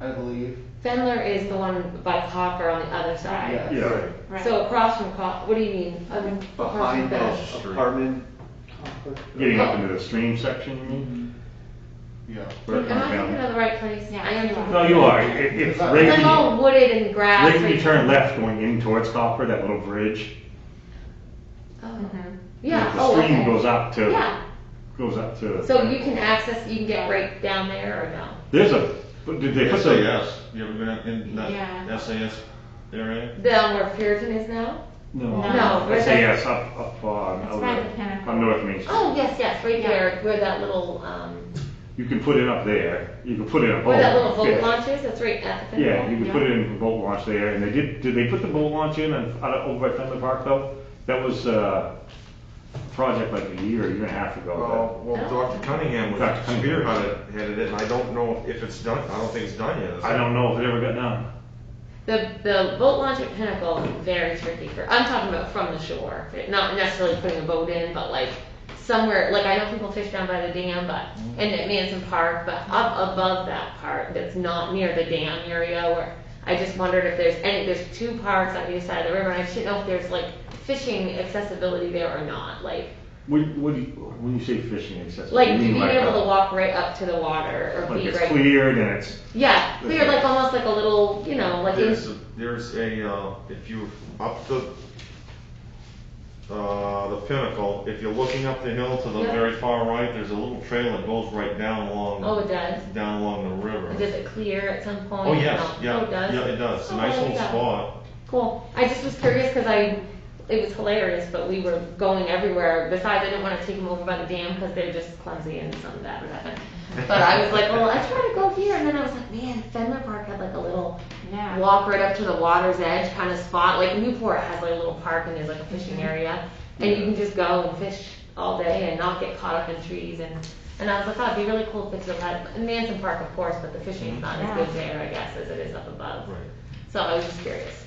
I believe. Fenler is the one by Copper on the other side. Yeah. yeah, Right. So across from what do you mean? Behind the Fenler. apartment. getting up into the stream section, you mean? Yeah. Where it Am I comes thinking down. of the right place? Yeah. I am. No, you are. It's It's right It's when like you- all wooded and grass. right when you like- turn left going in towards Copper, that little bridge. Oh. Mhm. Yeah, The oh, stream okay. goes up to, Yeah, so you can access, you can get right down there or no? There's a, but did they put the? SAS, you ever been in that Yeah. SAS area? Down where Puritan is now? No. No, where's that? SAS up on, It's over by the Pinnacle. on North Main Street. Oh, yes, right Yeah. there, where that little, You can put it up there, you can put it in a boat. where that little boat Yeah. launch is, that's right at the Yeah, Pinnacle. you can put it in a boat launch there, and they did they put the boat launch in over by Fenley Park though? That was a project like a year and a half ago. Well, Dr. Cunningham was Dr. Cunningham. spearheaded it, and I don't know if it's done, I don't think it's done yet. is I it? don't know if it ever got done. The boat launch at Pinnacle is very tricky I'm talking about from the shore, not necessarily putting a boat in, but like somewhere, like I know people fish down by the dam, but, and at Manson Park, but up above that part, that's not near the dam area where, I just wondered if there's 2 parks on either side of the river, and I should know if there's like fishing accessibility there or not, like, When you say fishing accessible, like you mean being like able to a- walk right up to the water, or like be it's right. cleared and it's, Yeah, clear, like almost like a little, you know, like in, There's a, if you, up the pinnacle, if you're looking up the hill to the Yeah. very far right, there's a little trail that goes right down along. Oh, it does? Down along the river. does it clear at some point? Oh, yes, No. yeah, Oh, it does? yeah, it does, it's a Oh, nice I like little that. spot. Cool. I just was curious because it was hilarious, but we were going everywhere. Besides, I didn't want to take them over by the dam because they're just clumsy and some bad would happen. But I was like, well, I try to go here, and then I was like, man, Fenler Park had like a little Yeah. walk right up to the water's edge kind of spot. Like Newport has like a little park and there's like a fishing area, and you can just go and fish all day and not get caught up in trees. And I was like, oh, it'd be really cool if it had in Manson Park, of course, but the fishing's not as good there, I guess, as it is up above. Right. So I was just curious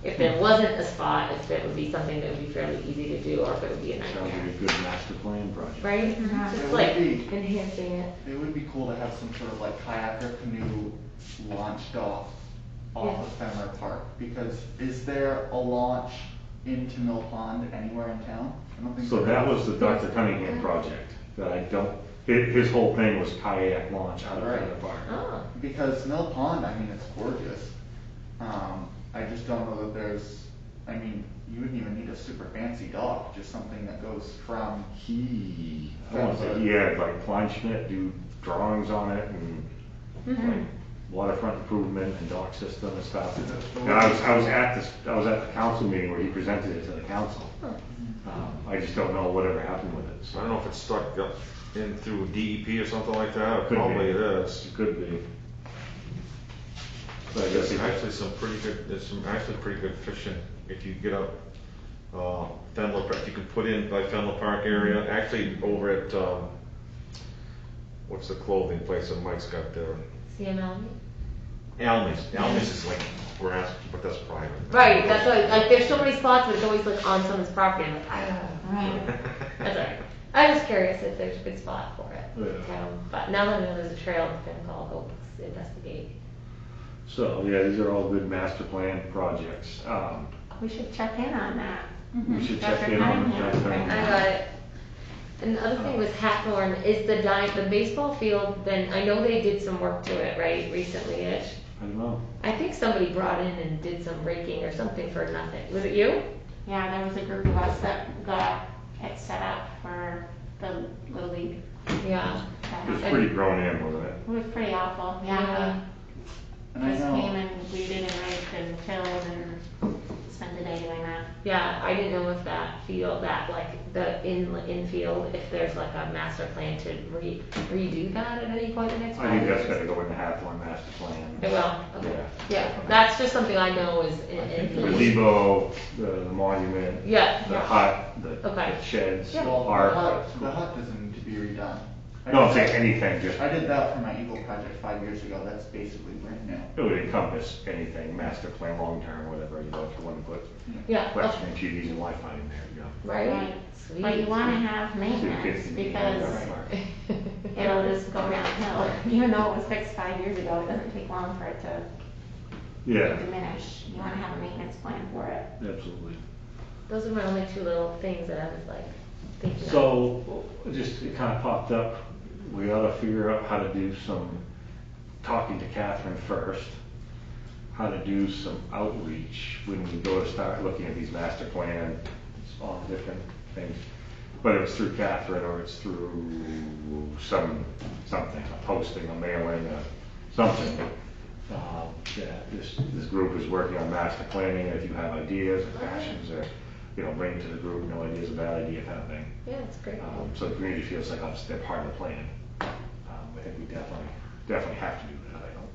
if there wasn't a spot, if it would be something that would be fairly easy to do, or if it would be a sounds nightmare. like a good master plan project. Right? Yeah. Just It like would be. enhancing it. It would be cool to have some sort of like kayak or canoe launched off of Fenler Park, because is there a launch into Mill Pond anywhere in town? I don't think So there that is. was the Dr. Cunningham project, that I don't, his whole thing was kayak launch out of Right. Fenner Park. Oh, Because Mill Pond, I mean, it's gorgeous. I just don't know that I mean, you wouldn't even need a super fancy dock, just something that goes from, I want to say he had like Kleinschmidt do drawings on it and like waterfront improvement and dock system and stuff. And I was at the council meeting where he presented it to the council. I just don't know whatever happened with it. I don't know if it's stuck up in through DEP or something like that, Could be. probably it is. It could be. So I guess There's he actually there's some actually pretty good fishing if you get up, Fenler Park, you can put in by Fenler Park area, actually over at, what's the clothing place that Mike's got there? CML. Almies is like grass, but that's private. Right, that's why, like, there's so many spots, but it's always like on someone's property. I'm like, I don't know. Right. That's alright. I was curious if there's a good spot for it. Yeah. But now that I know there's a trail, I'm gonna I'll go investigate. So, yeah, these are all good master plan projects. We should check in on that. We should Dr. check in on Cunningham. Dr. Cunningham. I got it. And the other thing was Hackthorne, is the baseball field, then, I know they did some work to it, right, recently-ish? I don't know. I think somebody brought in and did some raking or something for nothing. Was it you? Yeah, there was a group of us that got it set up for the Little League. Yeah. It was pretty grown in, wasn't it? It was pretty awful, Yeah. yeah. And We I just know- came and weeded and raked and tilled and spent the day doing that. Yeah, I didn't know if that field, that like the infield, if there's like a master plan to redo that at any point in the next 5 I think years. that's gotta go in the Hathorne master plan. It will, okay. Yeah. Yeah, that's just something I know is I think in. the gazebo, the monument. Yeah. The hut, Okay. the sheds, Yeah. Well, park. the hut doesn't need to be redone. No, I'm saying anything, just, I did that for my Eagle project 5 years ago, that's basically brand new. it would encompass anything, master plan, long-term, whatever, you know, if you want to put Yeah, question and TVs and Wi-Fi in there, you know. right? Right. Sweet. But you wanna have So maintenance kids can be because right. it'll just go downhill. Even though it was fixed 5 years ago, it doesn't take long for it to Yeah, diminish. You wanna have a maintenance plan for it. absolutely. Those are my only 2 little things that I was like thinking of. So, just, it kind of popped up, we ought to figure out how to do some, talking to Catherine first, how to do some outreach when we go to start looking at these master plans on different things. Whether it's through Catherine or it's through something, a posting, a mailing, something. Yeah, this group is working on master planning, if you have ideas or passions or, you know, bring it to the group, no idea is a bad idea kind of thing. Yeah, it's great. So the community feels like obviously they're part of the plan. I think we definitely have to do that, I don't.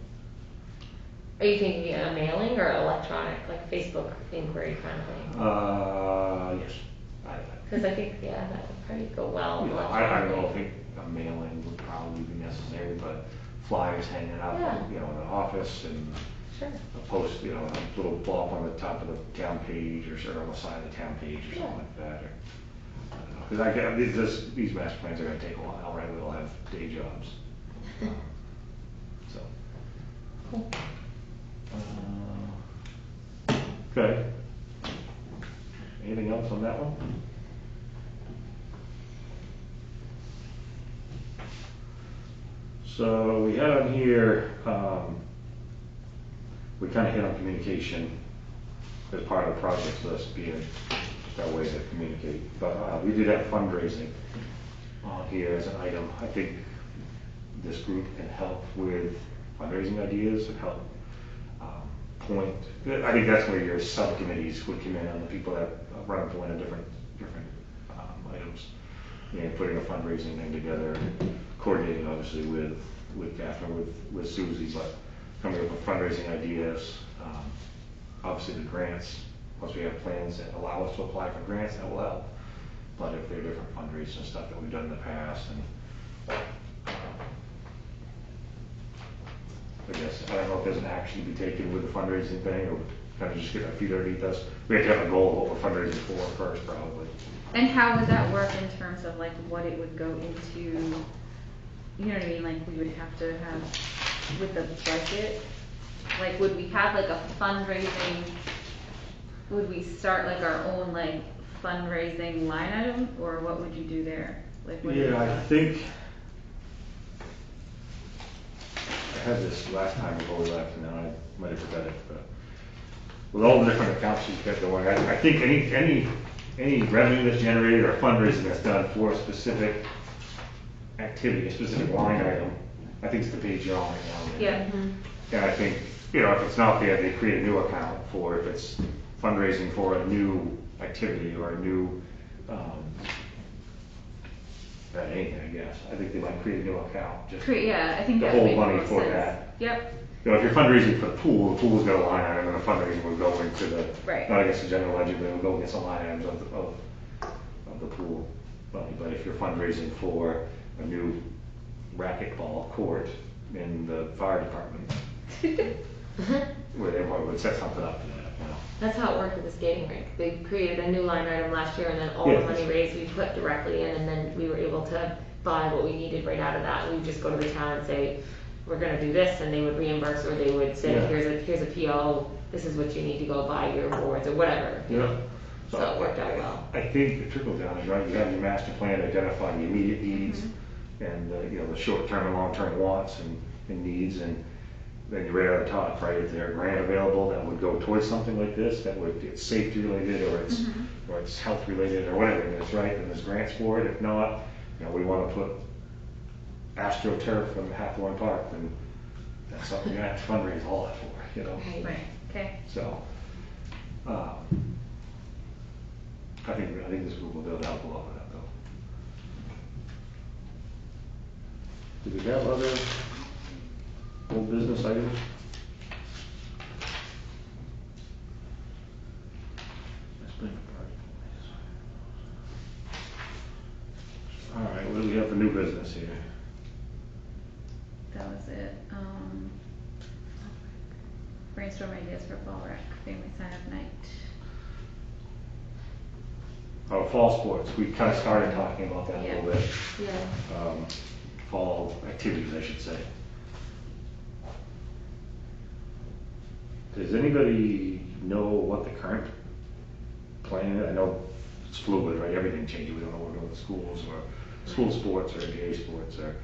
Are you thinking a mailing or electronic, like Facebook inquiry kind of thing? Yes. Because I think, yeah, that would probably go well. You know, I don't electronically. think a mailing would probably be necessary, but flyers hanging out, Yeah. you know, in the office and Sure. a post, you know, a little block on the top of the town page or sort of on the side of the town page or something Yeah. like that. Or, I don't know, because these master plans are gonna take a while, right, we all have day jobs. So. Okay. Anything else on that one? So we had on here, we kind of hit on communication as part of the project list being just our way to communicate. But we did have fundraising on here as an item. I think this group can help with fundraising ideas and help point. I think that's where your subcommittees would come in on the people that run point of different items. And putting a fundraising thing together, coordinating obviously with Catherine, with Susie, but coming up with fundraising ideas. Obviously the grants, once we have plans that allow us to apply for grants, that will help. But if there are different fundraising stuff that we've done in the past, and I guess, I don't know if there's an action to be taken with the fundraising thing, or kind of just get our feet underneath us. We have to have a goal of what we're fundraising for first, probably. And how would that work in terms of like what it would go into, you know what I mean, like we would have to have with the budget? Like would we have like a fundraising, would we start like our own like fundraising line item, or what would you do there? Like what Yeah, I think I had this last time before we left, and then I might have forgot it, but with all the different accounts you've got going, I think any revenue that's generated or fundraising that's done for a specific activity, a specific line item, I think it's the page you're on right now. Yeah. And I think, if it's not there, they create a new account for, if it's fundraising for a new activity or a new, anything, I guess. I think they might create a new account, just Yeah, I think to that would hold make money more for sense. that. Yep. If you're fundraising for the pool's got a line item, and the fundraising would go into the, Right. not against the general ledger, but it would go against the line items of the pool money. But if you're fundraising for a new racquetball court in the fire department, where they would set something up for that, That's how it worked with the skating rink. They created a new line item last year, and then all Yeah. the money raised we put directly in, and then we were able to buy what we needed right out of that. We would just go to the town and say, we're gonna do this, and they would reimburse, or they would say, Yeah. here's a PO, this is what you need to go buy your awards, or whatever. you know. So So it worked out well. I think the trickle down is right. You have your master plan, identify the immediate needs and the short-term and long-term wants and needs, and then you're right at the top, right? Is there a grant available that would go towards something like this, that would, it's safety related, or it's health related, or whatever it is, right? Then there's grants for it. If not, we want to put AstroTurf in Hathorne Park, and that's something you have to fundraise all that for, Right. Right. Okay. So, I think this group will be able to help a lot with that, though. Do we have other old business items? All right, what do we have for new business here? That was it. Brainstorm ideas for fall rec, family sign up night. Oh, fall sports, we kind of started talking about that a Yeah. little bit. Yeah. Fall activities, I should say. Does anybody know what the current plan is? I know it's fluid, right? Everything changes. We don't know what we're doing with schools or school sports or day sports or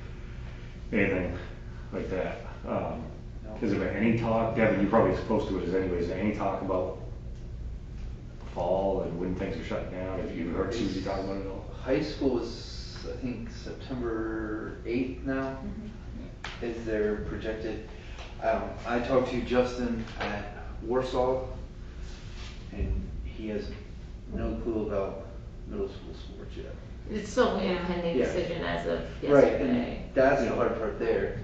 anything like that. Has there been any talk, Devin, you're probably supposed to it as anyways, is there any talk about fall and when things are shutting down? Have you heard Susie talk about it at all? High school is, I think, September 8th now, is their projected. I talked to Justin at Warsaw, and he has no clue about middle school sports yet. It's still an pending Yeah. decision as of Right, yesterday. and that's the hard part there.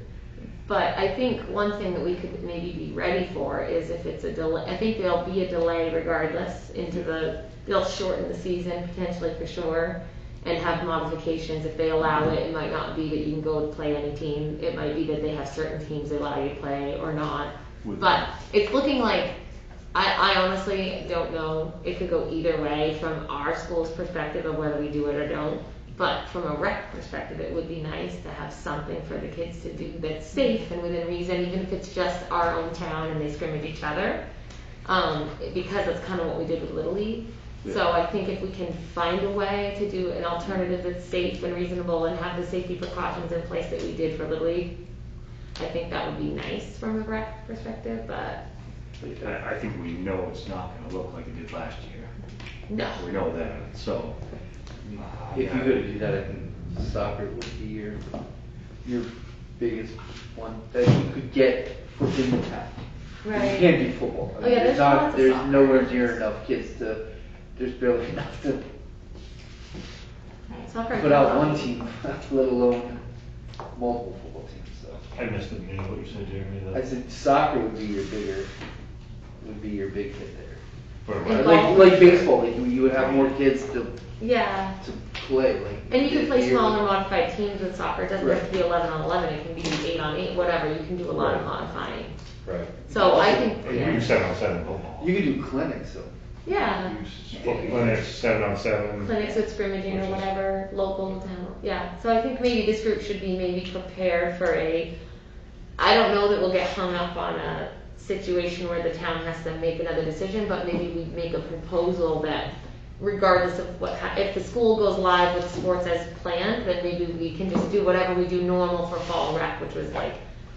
But I think one thing that we could maybe be ready for is if it's a delay, I think there'll be a delay regardless they'll shorten the season potentially for sure and have modifications. If they allow it, it might not be that you can go play any team. It might be that they have certain teams they allow you to play or not. But it's looking like I honestly don't know. It could go either way from our school's perspective of whether we do it or don't. But from a rec perspective, it would be nice to have something for the kids to do that's safe and within reason, even if it's just our own town and they scrimmage each other. Because that's kind of what we did with Little League. So I think if we can find a way to do an alternative that's safe and reasonable and have the safety precautions in place that we did for Little League, I think that would be nice from a rec perspective, but I think we know it's not gonna look like it did last year. no. We know that, so. If you go to do that, I think soccer would be your biggest one that you could get within the town. You Right. can't do football. Oh, yeah, there's lots of there's soccer. nowhere near enough kids to, there's barely enough to Soccer put out one team, let alone multiple football teams, so. I missed the beginning of what you said, Jeremy. I said soccer would be your big hit there. For And rec. golf. Like baseball, like you would have more kids to Yeah. play, like. And you can play here. smaller modified teams with soccer. It doesn't have Right. to be 11 on 11. It can be 8 on 8, whatever. You can do a lot of Right. modifying. Right. So I think, You do 7-on-7 football. You could do clinics, so. yeah, Clinics, 7-on-7. clinics with scrimmaging or whatever, local town. Yeah. So I think maybe this group should be maybe prepared for I don't know that we'll get hung up on a situation where the town has to make another decision, but maybe we make a proposal that regardless of if the school goes live with sports as planned, then maybe we can just do whatever we do normal for fall rec, which was like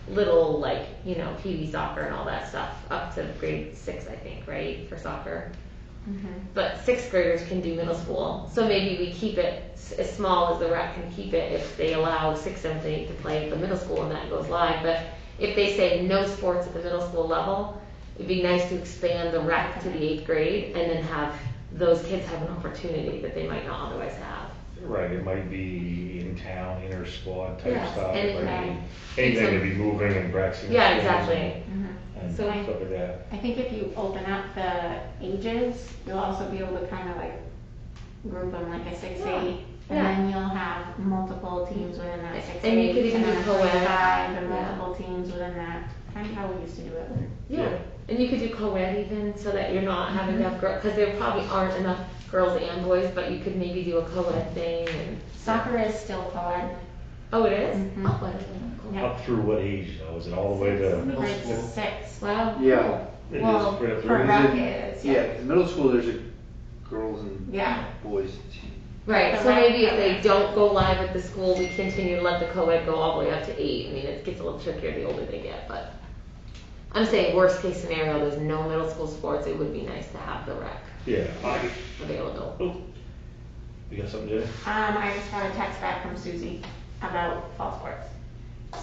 little PV soccer and all that stuff up to grade 6, I think, right, for soccer. But 6th graders can do middle school, so maybe we keep it as small as the rec can keep it if they allow 6, 7, 8 to play at the middle school and that goes live. But if they say no sports at the middle school level, it'd be nice to expand the rec to the 8th grade and then have those kids have an opportunity that they might not otherwise have. Right, it might be in town, inter squad type Yes, stuff. It might anything. be anything to be moving and practicing. Yeah, exactly. And So stuff like that. I think if you open up the ages, you'll also be able to kind of like group them like a 6-8. And Yeah. then you'll have multiple teams within that 6-8. And you could even and do then a co-ed. 45 and Yeah. multiple teams within that. Kind of how we used to do it. Yeah, and you could do co-ed even so that you're not having enough girls, because there probably aren't enough girls and boys, but you could maybe do a co-ed thing and. Soccer is still co-ed. Oh, it is? Mhm. Oh, I didn't know. Cool. Yeah. Up through what age though? Is it all the way to? Grade 6. Wow. Yeah. cool. It is Well, right up for through. rec it- it is, Yeah, yeah. 'cause middle school, there's a girls and Yeah. boys team. Right, The so rec maybe if program. they don't go live at the school, we continue to let the co-ed go all the way up to 8. I mean, it gets a little trickier the older they get, but I'm saying worst case scenario, there's no middle school sports, it would be nice to have the rec Yeah. available. Oh, you got something, Jay? I just got a text back from Susie about fall sports.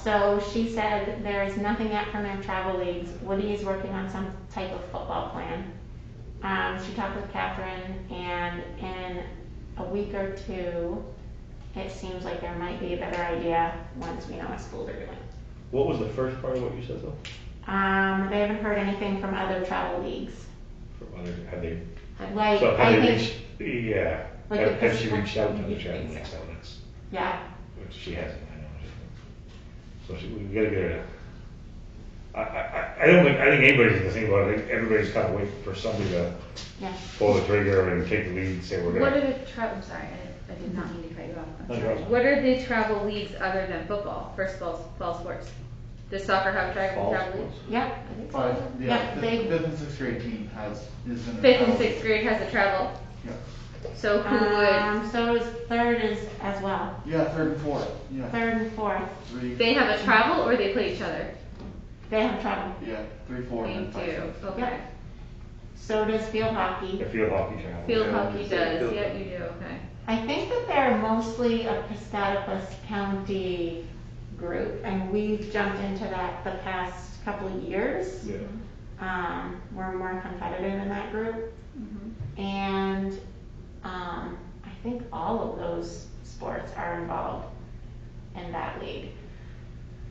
So she said there is nothing yet from their travel leagues. Woody is working on some type of football plan. She talked with Catherine, and in a week or two, it seems like there might be a better idea once we know what schools are doing. What was the first part of what you said though? They haven't heard anything from other travel leagues. From other, have they, Like, so I have they think, reached, yeah, Like have the she reached out to the Pacific- travel next outlets? yeah, Which she hasn't, I know. So we gotta get her. I don't think, I think anybody's gonna think about it, I think everybody's kind of waiting for somebody to yeah. pull the trigger and take the lead, say we're What are gonna. the I'm sorry, I did not mean to cut you off. I'm No, sorry. you're fine. What are the travel leagues other than football for fall sports? Does soccer have a travel league? Yeah, I think But, so. Yeah, yeah, they- the 5th and 6th grade team is in a 5th and travel 6th grade has a travel. Yeah. So who would, So is 3rd is as well. Yeah, 3rd and 4th, yeah. 3rd and 4th, 3, they have a travel or they play each other? they have travel. yeah, 3, 4, They and then 5, do, 6. okay. So does field hockey. The field hockey travel. Field Yeah, hockey field does, hockey. yeah, you do, okay. I think that they're mostly a Piscataquis County group, and we've jumped into that the past couple of years. Yeah. We're more competitive in that group, and I think all of those sports are involved in that league.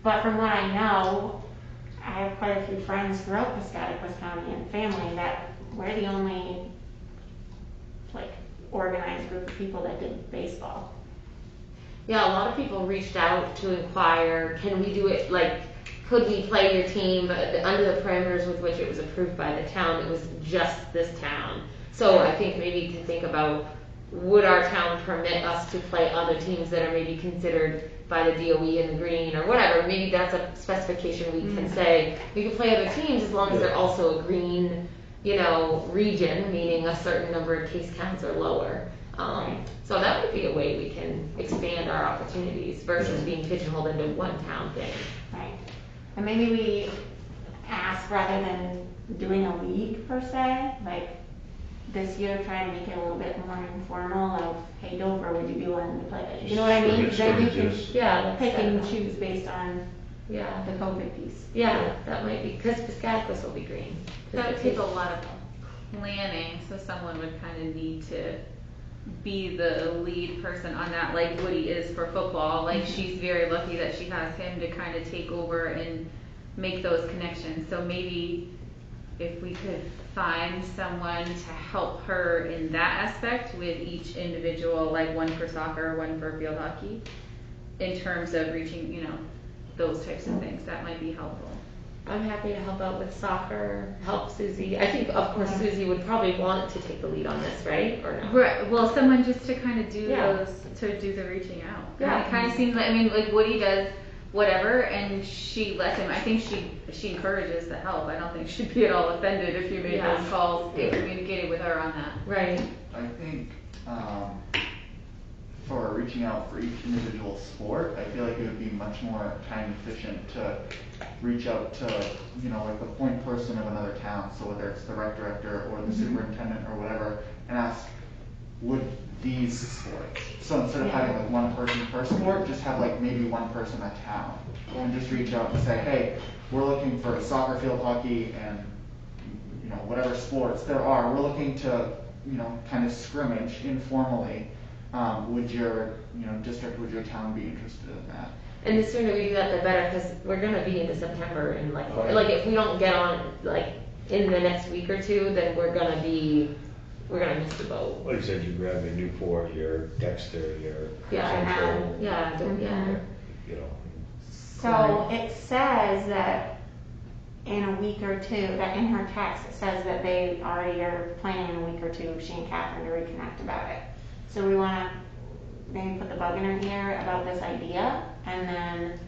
But from what I know, I have quite a few friends throughout Piscataquis County and family that we're the only like organized group of people that did baseball. Yeah, a lot of people reached out to inquire, can we do it like could we play your team under the parameters with which it was approved by the town? It was just this town. So I think maybe to think about, would our town permit us to play other teams that are maybe considered by the DOE in the green or whatever? Maybe that's a specification we can say, we can play other teams as long as they're also a green, region, meaning a certain number of case counts or lower. So that would be a way we can expand our opportunities versus being pigeonholed into one town thing. Right. And maybe we ask, rather than doing a league per se, like this year try to make it a little bit more informal of, hey Dover, would you be willing to play it? You know what I mean? Then you can Yeah, pick and choose based on the yeah, COVID piece. yeah, that might be, because Piscataquis will be green. That would take a lot of planning, so someone would kind of need to be the lead person on that, like Woody is for football. Like she's very lucky that she has him to kind of take over and make those connections. So maybe if we could find someone to help her in that aspect with each individual, like one for soccer, one for field hockey, in terms of reaching, those types of things, that might be helpful. I'm happy to help out with soccer, help Susie. I think, of course, Susie would probably want to take the lead on this, right? Or no? Right. Well, someone just to kind of do Yeah. to do the reaching out. Yeah. And it kind of seems like Woody does whatever, and she lets him. I think she encourages the help. I don't think she'd be at all offended if you made Yeah. those calls and communicated with her on that. Right. I think for reaching out for each individual sport, I feel like it would be much more time efficient to reach out to, like the point person of another town, so whether it's the rec director or the superintendent or whatever, and ask, would these sports, so instead of having like one person per sport, just have like maybe one person a town, and just reach out and say, hey, we're looking for soccer, field hockey, and whatever sports there are, we're looking to, kind of scrimmage informally. Would your, district, would your town be interested in that? And the sooner we do that, the better, because we're gonna be into September, and like if we don't get on in the next week or two, then we're gonna miss the boat. Like you said, you grab your Newport, your Dexter, your Yeah, Central, yeah. So it says that in a week or two, that in her text, it says that they already are planning in a week or two, she and Catherine, to reconnect about it. So we want to maybe put the bug in her ear about this idea, and then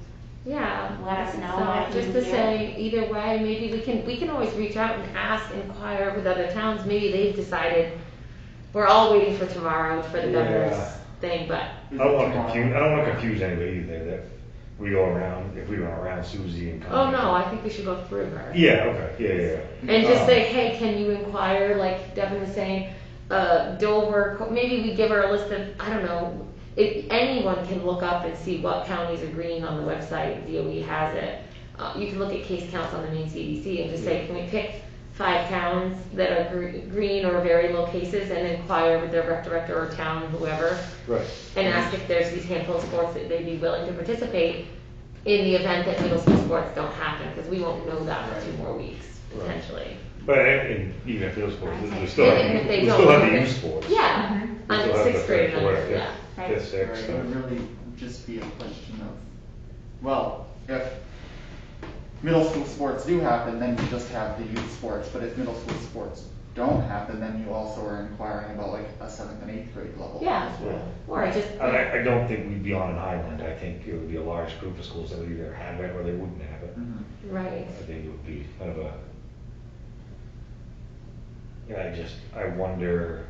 Yeah. let us know So what just you to hear. say, either way, maybe we can always reach out and ask, inquire with other towns. Maybe they've decided. We're all waiting for tomorrow for the governor's thing, but I don't want to confuse anybody either, that we go around, if we run around Susie and oh no, I think we should go through her. Yeah, okay, yeah. And just say, hey, can you inquire, like Devin was saying, Dover, maybe we give her a list of, I don't know, if anyone can look up and see what counties are green on the website, DOE has it. You can look at case counts on the main CDC and just say, can we pick 5 towns that are green or very low cases, and inquire with their rec director or town, whoever, Right. and ask if there's these handful of sports that they'd be willing to participate in the event that middle school sports don't happen, because we won't know that for 2 more weeks, Right. potentially. But even if those sports, we still Even if have, they we don't still have have the it. youth sports. Yeah, We on still the have 6th grade, third, fourth, and yeah. Right. fifth, sixth. It would really just be a question of, well, if middle school sports do happen, then you just have the youth sports, but if middle school sports don't happen, then you also are inquiring about like a 7th and 8th grade level Yeah, as well. or just, I don't think we'd be on an island. I think it would be a large group of schools that would either have it or they wouldn't have it. right. I think it would be kind of a, I wonder,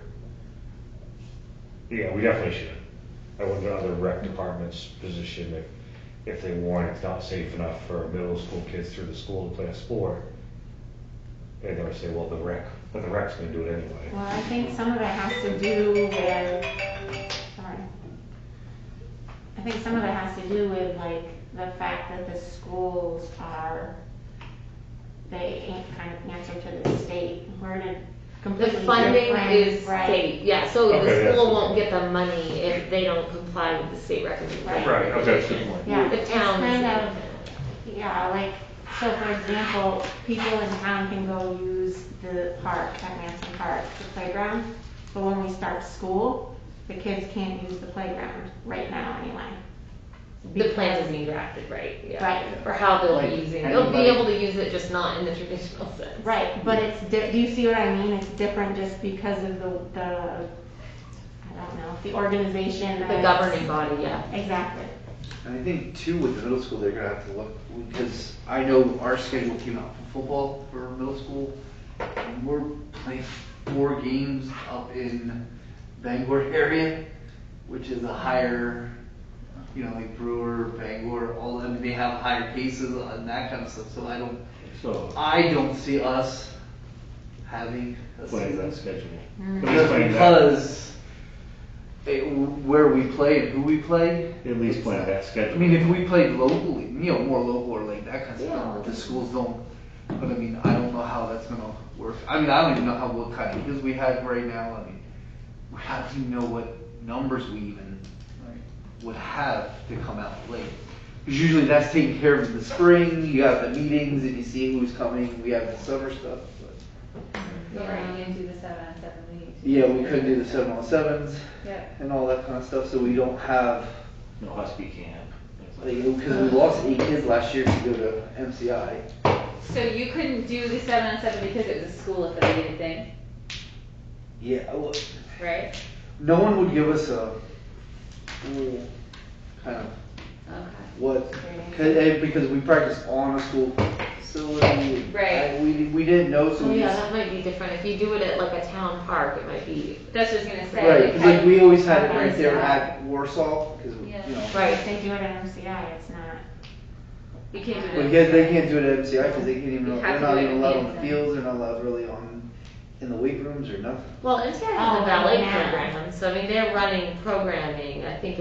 we definitely should. I wonder other rec department's position if they warn it's not safe enough for middle school kids through the school to play a sport. They're gonna say, well, the rec's gonna do it anyway. Well, I think some of it has to do with, sorry. I think some of it has to do with like the fact that the schools they kind of answer to the state. We're in a The completely funding different- is right. state, yeah, so Okay, the that's school good. won't get the money if they don't comply with the state recommendation. Right. Okay. Yeah, The it's town kind is- of, yeah, like, so for example, people in town can go use the park, at Manson Park, the playground, but when we start school, the kids can't use the playground, right now anyway. The plans are being drafted, right, yeah. Right. For how they'll Like be using, they'll be anybody- able to use it, just not in the traditional sense. Right, but it's, do you see what I mean? It's different just because of the, I don't know, the organization. The that's- governing body, yeah. Exactly. And I think too with the middle school, they're gonna have to look, because I know our schedule came out for football for middle school. And we're playing 4 games up in Bangor area, which is a higher, you know, like Brewer, Bangor, all of them, they have higher cases and that kind of stuff, so So, I don't see us having a playing that season. schedule. At least Just playing that- because where we play and who we play. At least it's- playing that schedule. I mean, if we played locally, you know, more local or like that kind of Yeah. stuff, the schools don't. But I mean, I don't know how that's gonna work. I mean, I don't even know how what kind of kids we have right now. I mean, I don't even know what numbers we even would have to come out late. Because usually that's taken care of in the spring. You have the meetings and you see who's coming. We have the summer stuff. But Right, you didn't do the 7-on-7 league. yeah, we couldn't do the 7-on-7s Yeah. and all that kind of stuff. So we don't have. No Husky camp. Because we lost 8 kids last year to go to MCI. So you couldn't do the 7-on-7 because it was a school affiliated thing, Yeah, well, right? no one would give us a full kind of Okay. what, because we practice on a school facility. Right. We didn't know, so Oh we yeah, just. that might be different. If you do it at like a town park, it might be, That's what I was gonna say. Right, 'cause like we always had it right Okay. there at Warsaw, because, Yeah. you know. right. If they do it at MCI, it's not. You can't do Well, it. because they can't do it at MCI, because they can't even, You they're have to not do it even at allowed on the PSN. fields, they're not allowed really in the weight rooms or nothing. Well, MCI Oh, has a ballet yeah. program, so I mean, they're running programming. I think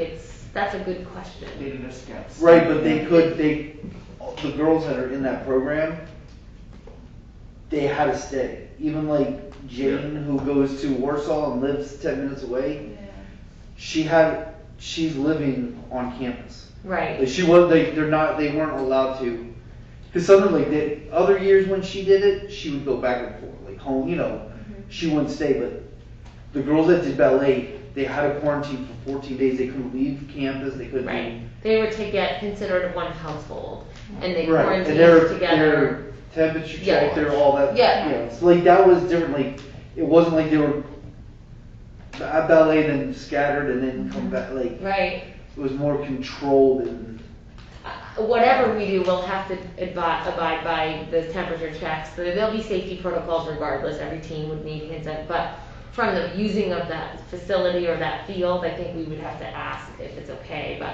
that's a good question. They did a sketch. Right, but the girls that are in that program, they had to stay. Even like Jane, who goes to Warsaw and lives 10 minutes away, she's living on campus. Like Right. she was, they weren't allowed to, because something like that, other years when she did it, she would go back and forth, like home, you know, she wouldn't stay, but the girls that did ballet, they had a quarantine for 14 days, they couldn't leave campus, they couldn't. Right. They were to get considered one household, and they Right, quarantined and their together. temperature Yeah. check, their all that. Yeah. You know, so like that was different. Like it wasn't like they were at ballet and then scattered and then come back. Like Right. it was more controlled and. Whatever we do, we'll have to abide by the temperature checks. There'll be safety protocols regardless. Every team would need consent, but from the using of that facility or that field, I think we would have to ask if it's okay. But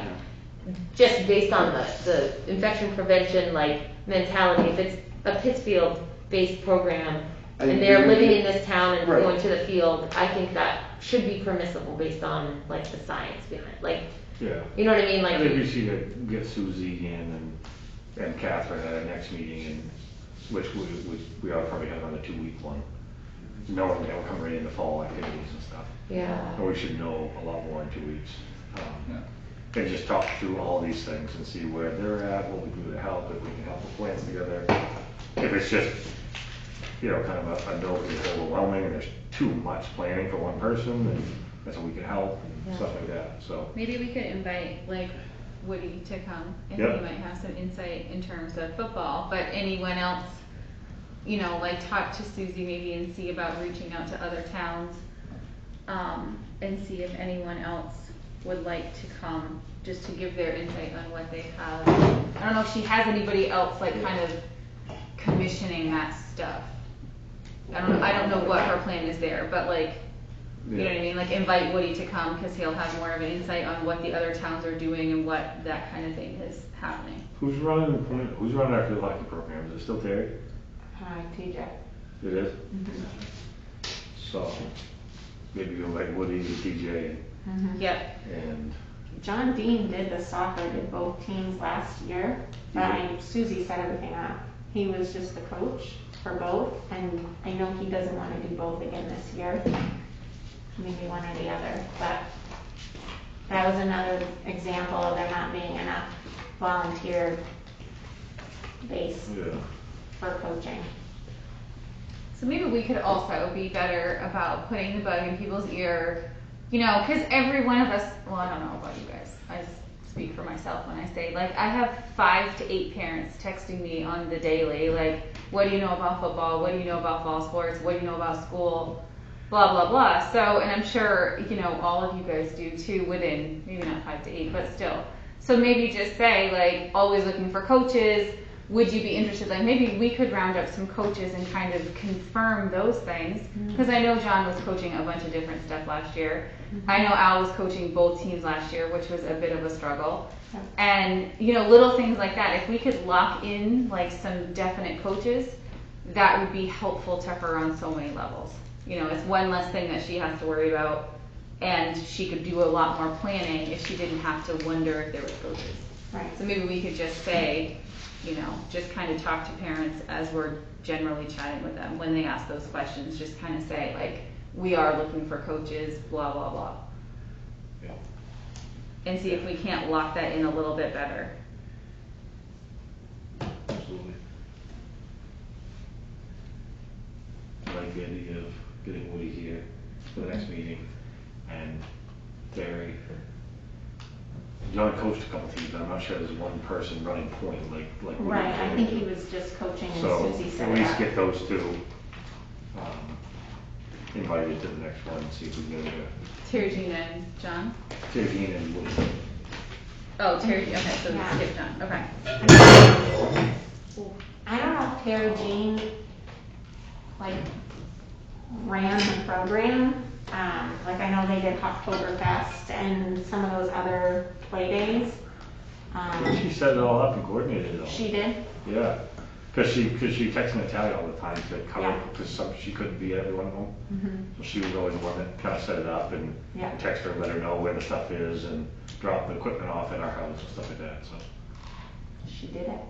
just based on the infection prevention like mentality, if it's a Pittsfield-based program I and think they're we living would- in this town and Right. going to the field, I think that should be permissible based on like the science behind, like, Yeah. you know what I mean? I Like, think we should get Suzie in and Catherine at our next meeting, and which we ought to probably have another 2-week one, knowing that we're coming right into fall activities and stuff. yeah. And we should know a lot more in 2 weeks. Yeah. And just talk through all these things and see where they're at, what we can do to help, if we can help the plans together. If it's just, you know, kind of a no, it's overwhelming and there's too much planning for one person, then that's when we can help and stuff like that, so. Maybe we could invite like Woody to come and Yep. he might have some insight in terms of football, but anyone else, you know, like talk to Susie maybe and see about reaching out to other towns. And see if anyone else would like to come, just to give their insight on what they have. I don't know if she has anybody else like kind of commissioning that stuff. I don't know what her plan is there, but like, you know what I mean? Like invite Woody to come because he'll have more of an insight on what the other towns are doing and what that kind of thing is happening. Who's running our field hockey program? Is it still Terry? Hi, TJ. It is? So, maybe we'll invite Woody and TJ Yep. and, John Dean did the soccer, did both teams last year, but Susie set everything up. He was just the coach for both, and I know he doesn't want to do both again this year. Maybe one or the other, but that was another example of there not being enough volunteer base yeah. for coaching. So maybe we could also be better about putting the bug in people's ear, you know, because every one of us, well, I don't know about you guys, I speak for myself when I say, like, I have 5 to 8 parents texting me on the daily, like, what do you know about football? What do you know about fall sports? What do you know about school? Blah, blah, blah. So, and I'm sure, you know, all of you guys do too, within, maybe not 5 to 8, but still. So maybe just say, like, always looking for coaches. Would you be interested? Like, maybe we could round up some coaches and kind of confirm those things. Because I know John was coaching a bunch of different stuff last year. I know Al was coaching both teams last year, which was a bit of a struggle. And, you know, little things like that. If we could lock in, like, some definite coaches, that would be helpful to her on so many levels. You know, it's one less thing that she has to worry about. And she could do a lot more planning if she didn't have to wonder if there were coaches. Right. So maybe we could just say, you know, just kind of talk to parents as we're generally chatting with them. When they ask those questions, just kind of say, like, we are looking for coaches, blah, blah, blah. Yeah. And see if we can't lock that in a little bit better. Absolutely. I like the idea of getting Woody here for the next meeting, and Terry. John coached a couple teams, but I'm not sure there's one person running point like Woody. Right, I think he was just coaching and So Susie set at it least up. get those two invited to the next one and see if we can get Terry, Jean, and John? Terry Dean and Woody. Oh, Terry, okay, so Yeah. skip John, okay. I don't know if Tara Jean, like, ran the program. Like, I know they did Oktoberfest and some of those other play days. She set it all up and coordinated it all. She did? Yeah, because she texts Natalia all the time to cover, Yeah. because she couldn't be at every one of them. So she was always the one that kind of set it up and Yeah. text her, let her know where the stuff is and drop the equipment off at our house and stuff like that, so. She did it.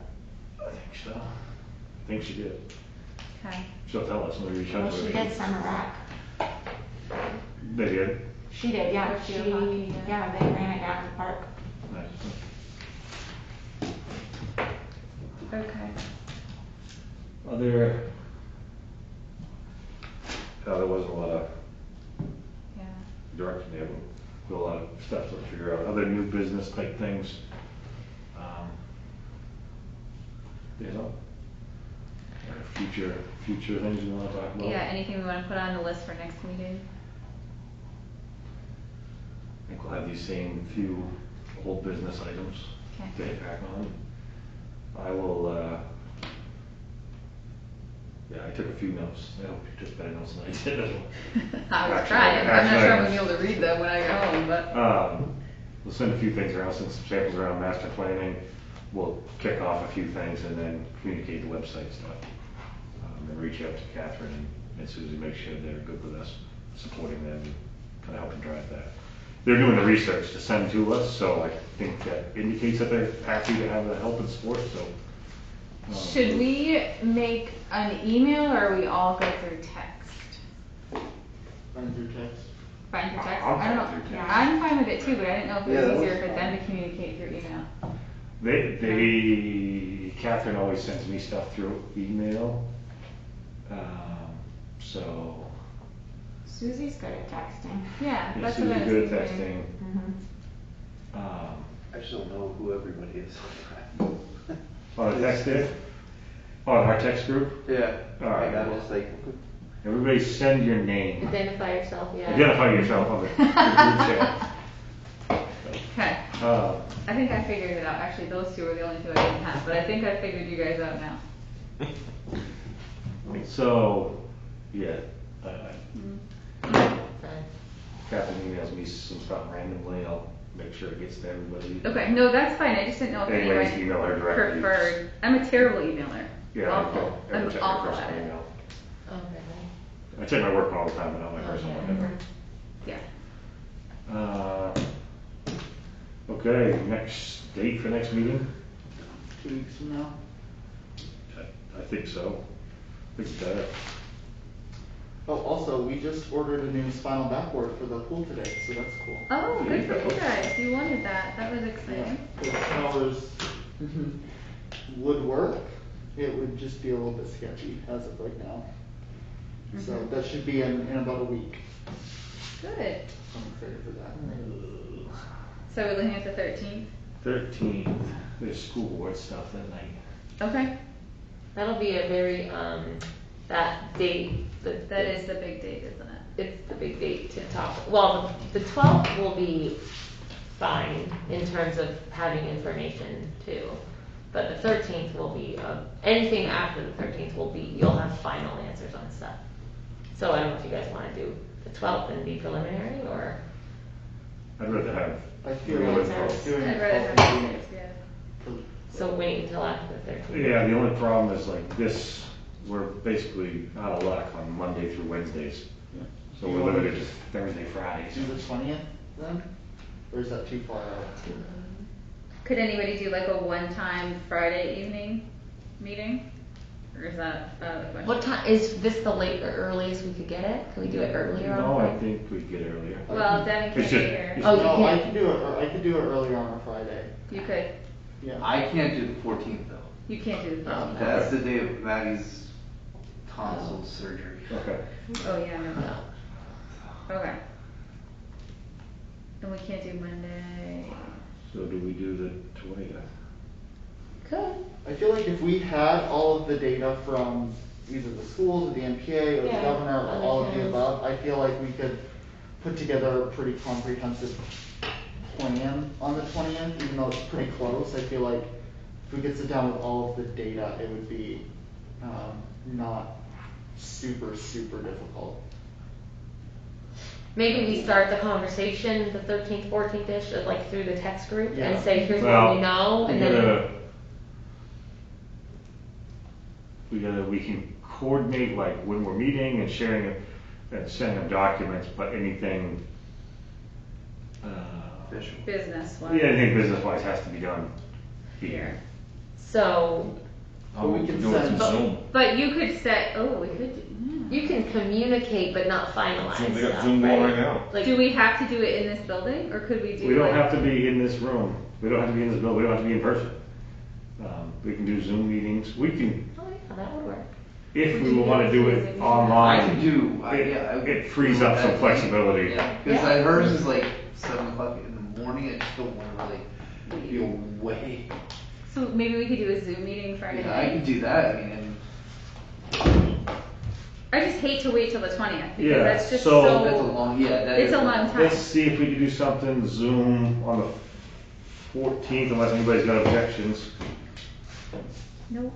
I think so. I think she did. Okay. She'll tell us when we reach out Well, to her. she did summer rec. They did? She did, yeah. Or field hockey, Yeah, they ran it down in the park. Nice. Okay. There wasn't a lot of Yeah. direction there, but a lot of stuff to figure out, other new business type things. You know, future things you wanna talk about? Yeah, anything we want to put on the list for next meeting? I think we'll have these same few old business items Okay. to hit back on. I will, yeah, I took a few notes. I hope you took better notes than I did. I was Actually, trying. I'm not actually, sure I'm gonna be able to read them when I get home, but. We'll send a few things around, send some samples around master planning. We'll kick off a few things and then communicate the website stuff. And reach out to Catherine and Susie, make sure they're good with us, supporting them, kind of helping drive that. They're doing the research to send to us, so I think that indicates that they're happy to have the help and support, so. Should we make an email or we all go through text? Run through text. Fine through text? I'm I don't fine know. through text. I'm fine with it too, but I didn't know if it Yeah, was that easier was for fine. them to communicate through email. Catherine always sends me stuff through email. So, Susie's good at texting. Yeah, yeah, that's Susie's what I was good at thinking. texting. I just don't know who everybody is. On the text there? On our text group? Yeah. All right. Like, I'm just like, Everybody send your name. Identify yourself, yeah. Identify yourself on the group chat. Okay, Uh, I think I figured it out. Actually, those two were the only two I didn't have, but I think I figured you guys out now. So, yeah, Fine. Catherine emails me some stuff randomly, I'll make sure it gets to everybody. Okay, no, that's fine. I just didn't know if Anyways, anyone email her directly. preferred. I'm a terrible emailer. Yeah, Awful. I I'm check awful my at personal it. email. Okay. I check my work one all the time, but not my personal Okay. one ever. Yeah. Okay, next date for next meeting? 2 weeks from now. I think so. I think it's better. Oh, also, we just ordered a new spinal backboard for the pool today, so that's cool. Oh, good for you guys. You wanted that. That was exciting. If ours would work, it would just be a little bit sketchy as of right now. So Mhm. that should be in about a week. Good. So I'm excited for that. So we're looking at the 13th? 13th, there's school board stuff that night. Okay, That'll be a very, that date, that is the big date, isn't it? it's the big date to talk. Well, the 12th will be fine in terms of having information too. But the 13th will be, anything after the 13th will be, you'll have final answers on stuff. So I don't know if you guys wanna do the 12th and be preliminary, or? I'd rather have. I feel Yeah, like it's- doing I'd it rather all have the the sixth, yeah. So wait until after the 13th. Yeah, the only problem is like this, we're basically out of luck on Monday through Wednesdays. So You we're wanna limited to Thursday, Fridays. Do the 20th then? Or is that too far out? Could anybody do like a one-time Friday evening meeting? Or is that out of the question? What time, is this the late or earliest we could get it? Can we do it earlier on No, I Friday? think we'd get earlier. Well, Devin can't It's be just- here. it's- Oh, you No, I can't. could do it, I could do it earlier on a Friday. You could, Yeah. I can't do the 14th though. you can't do the Oh. 15th. That's the day of Maddie's tonsil surgery. Okay. Oh, yeah, no. No. Okay. And we can't do Monday. So do we do the 20th? Could. I feel like if we had all of the data from either the schools or the MPA or the Yeah, governor or all of the understands. above, I feel like we could put together a pretty comprehensive plan on the 20th, even though it's pretty close. I feel like if we could sit down with all of the data, it would be not super, super difficult. Maybe we start the conversation the 13th, 14th-ish, like through the text group Yeah. and say, here's Well, what we know, and we then. we can coordinate like when we're meeting and sharing it and sending them documents, but anything, Official. Business yeah, one. anything business-wise has to be done here. Here. So, But we can Do it send- through Zoom. But you could say, oh, we could, yeah. you can communicate but not finalize Zoom, they got stuff, Zoom going right? right now. Like, Do we have to do it in this building, or could we do? We don't like- have to be in this room. We don't have to be in this building. We don't have to be in person. We can do Zoom meetings. We can, oh yeah, that would work. if we want to do it online. I can do, it- yeah. I it frees up some that. flexibility. Yeah, because Yeah. hers is like 7 o'clock in the morning, I just don't wanna really be away. So maybe we could do a Zoom meeting Friday Yeah, I can night? do that, I mean, and I just hate to wait till the 20th, because Yeah, that's just so- so. that's a long, yeah, that It's is a long time. Let's see if we can do something Zoom on the 14th, unless anybody's got objections. Nope.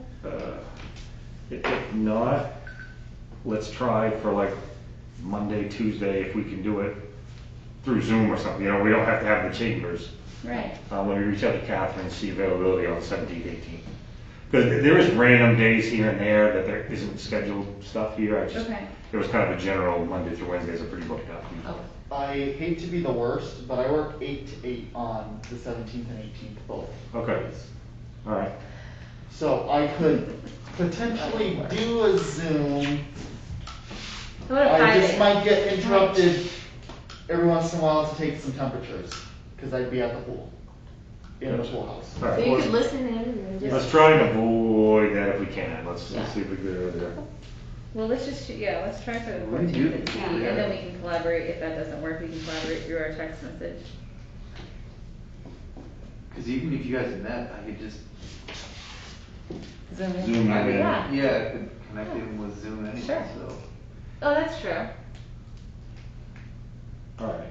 If not, let's try for like Monday, Tuesday, if we can do it through Zoom or something. You know, we don't have to have the chambers. Right. When we reach out to Catherine, see availability on the 17th, 18th. Because there is random days here and there that there isn't scheduled stuff here. I just, Okay. it was kind of a general Monday through Wednesdays are pretty booked up. Okay. I hate to be the worst, but I work 8 to 8 on the 17th and 18th both. Okay. days. All right. So I could potentially do a Zoom. What a I just Friday. might get interrupted every once in a while to take some temperatures, because I'd be at the pool, in the pool house. All right. So you Well, could listen in and just. let's try and avoid that if we can. Let's Yeah. see if we can do it earlier. Well, let's just, let's try for the We can 14th do and see, that, and yeah. then we can collaborate. If that doesn't work, we can collaborate through our text message. cause even if you guys had met, I could just, Zoom in. Zoom I in. could, Yeah. yeah, I could connect in with Zoom anyway, Sure. so. Oh, that's true. All right.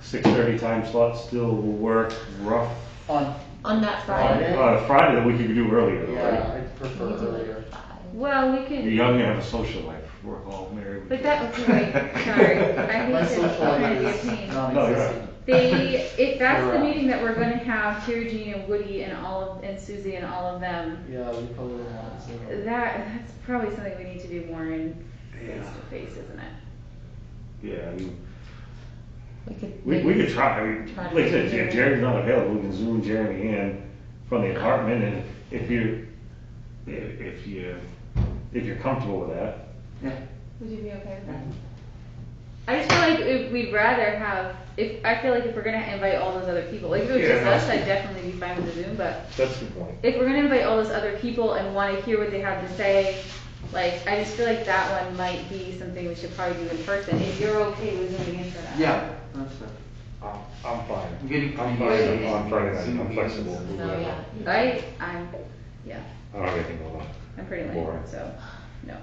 6:30 time slot still will work rough. On that Friday. Friday that we could do earlier though, Yeah, right? I'd prefer earlier. Well, we You're could, young and have a social life. We're all married. but that, okay, wait, sorry. I My hate to social try to life be a is pain. non-existent. If that's You're the right. meeting that we're gonna have, Terry Jean and Woody and and Susie and all of them, Yeah, we probably want Zoom. that's probably something we need to do more in face to face, isn't it? Yeah, I mean, We could. we could try. I mean, Try to like I said, figure if it Jerry's not available, we can Zoom Jeremy in from the apartment, and if you're comfortable with that. Yeah. Would you be okay with that? I just feel like we'd rather have, I feel like if we're gonna invite all those other people, like if it was Yeah, just us, no. I'd definitely be fine with the Zoom, but That's the point. if we're gonna invite all those other people and wanna hear what they have to say, like, I just feel like that one might be something we should probably do in person, if you're okay with zooming in for that. Yeah, that's fair. I'm fine. I'm getting I'm pretty fine on Friday night, Zoom I'm meetings. flexible. No, yeah. I'm, yeah, I don't have anything going on. I'm pretty late, Boring. so, no.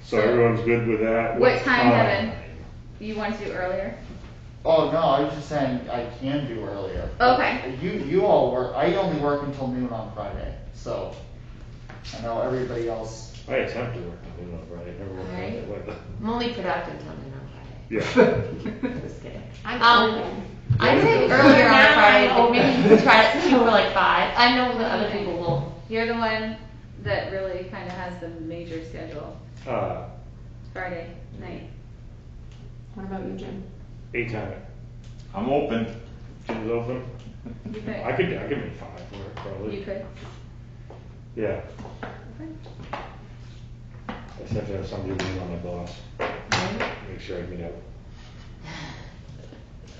So everyone's good with that? What time, Devin? You want to do earlier? Oh, no, I was just saying I can do earlier. Okay. You all work, I only work until noon on Friday, so I know everybody else. I attempt to work on it on Friday, never work on Alright. it like that. I'm only productive until noon on Friday. Yeah. Just kidding. I'm open. I think Yeah. earlier on Now Friday, I'm but maybe open. you could try to shoot for like 5. I know that other people will. You're the one that really kind of has the major schedule, Friday night. What about you, Jim? 8 time. I'm open. Gym's open. You could. I could make 5 work probably. You could. Yeah. Okay. I just have to have somebody lean on my boss. Make sure I meet up.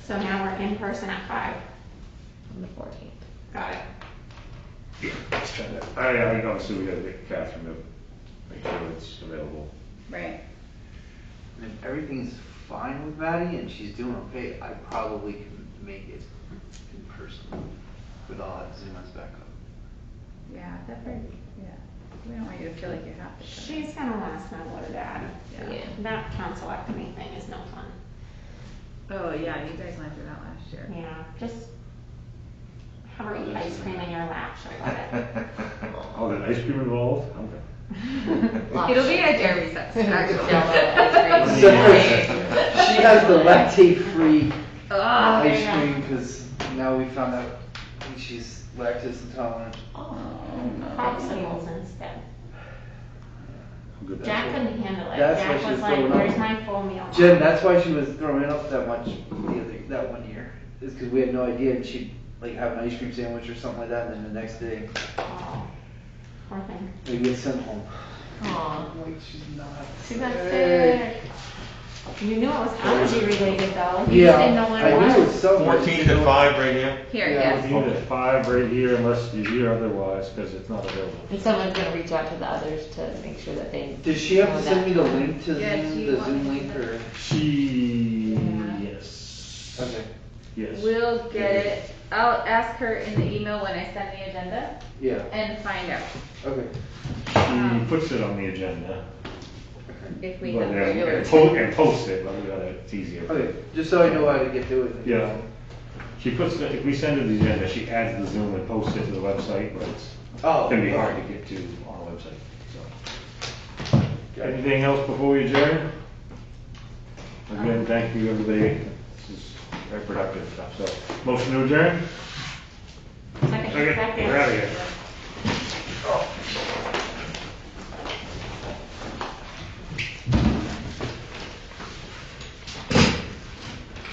So now we're in person at 5. On the 14th. Got it. Let's try that. I obviously we gotta get Catherine to make sure it's available. Right. And if everything's fine with Maddie and she's doing okay, I probably can make it in person. But I'll have Zoom as backup. Yeah, that part, yeah. We don't want you to feel like you have to. come in. She's gonna wanna snuggle her dad. Yeah. That tonsillectomy thing is no fun. Oh, yeah, you guys went through that last year. Yeah, just have her eat ice cream in your lap, she'll love it. Oh, the ice cream involved? I'm good. It'll be at Jeremy's house, actually. She has the lactate-free Oh, ice cream because now we found out she's lactose intolerant. Oh, Popsicles instead. I'm good. Jack couldn't handle it. That's why Jack she was was like, throwing up. where's my full meal? Jen, that's why she was throwing up that much that one year. Is because we had no idea, and she'd like have an ice cream sandwich or something like that, and then the next day Oh, poor thing. they get sent home. Aw. I'm like, she's not. She got sick. You knew it was allergy related though. You Yeah, just didn't know what it I was. knew it was something. 14 to 5 right here. Here, Yeah. yes. You need a 5 right here unless you hear otherwise, because it's not available. And someone's gonna reach out to the others to make sure that they. Did she have know to send that. me the link to Yeah, do Zoom, you the want Zoom me to link, do or? She, Yeah. yes. Okay. Yes. We'll get it. I'll ask her in the email when I send the agenda Yeah. and find out Okay. She puts it on the agenda. if we But, have yeah, regular. and post it, but we gotta, it's easier. Okay. Just so I know how to get to it. Yeah. She puts, if we send her the agenda, she adds the Zoom and posts it to the website, but it's Oh. gonna be hard to get to on the website, so. Anything else before we adjourn? Again, thank you, everybody. This is very productive stuff, so. Motion to adjourn? Second, Okay, second. we're out of here.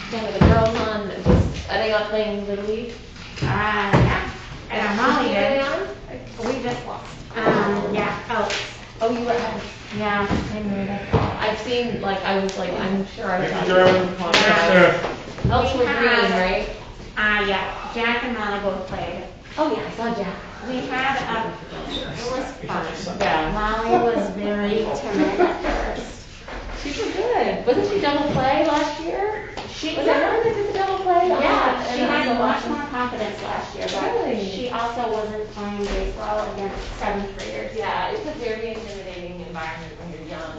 So are the girls on, just, are they not playing Little League? Yeah. And Molly Are they did. on? We just lost. Yeah, oh, Oh, you were at. yeah, I knew that. I've seen, like, I was like, I'm sure I was Thank on. you, Jeremy. Yeah. Elks were We green, had- right? Yeah, Jack and Molly both played. Oh, yeah, I saw Jack. We had it was fun. Yeah. Molly was very timid at first. She was good. Wasn't she double play last year? She, Was it her that did the double play? yeah, she And had also much watching- more confidence last year, but Really? she also wasn't playing baseball against 7th graders. Yeah, it's a very intimidating environment when you're young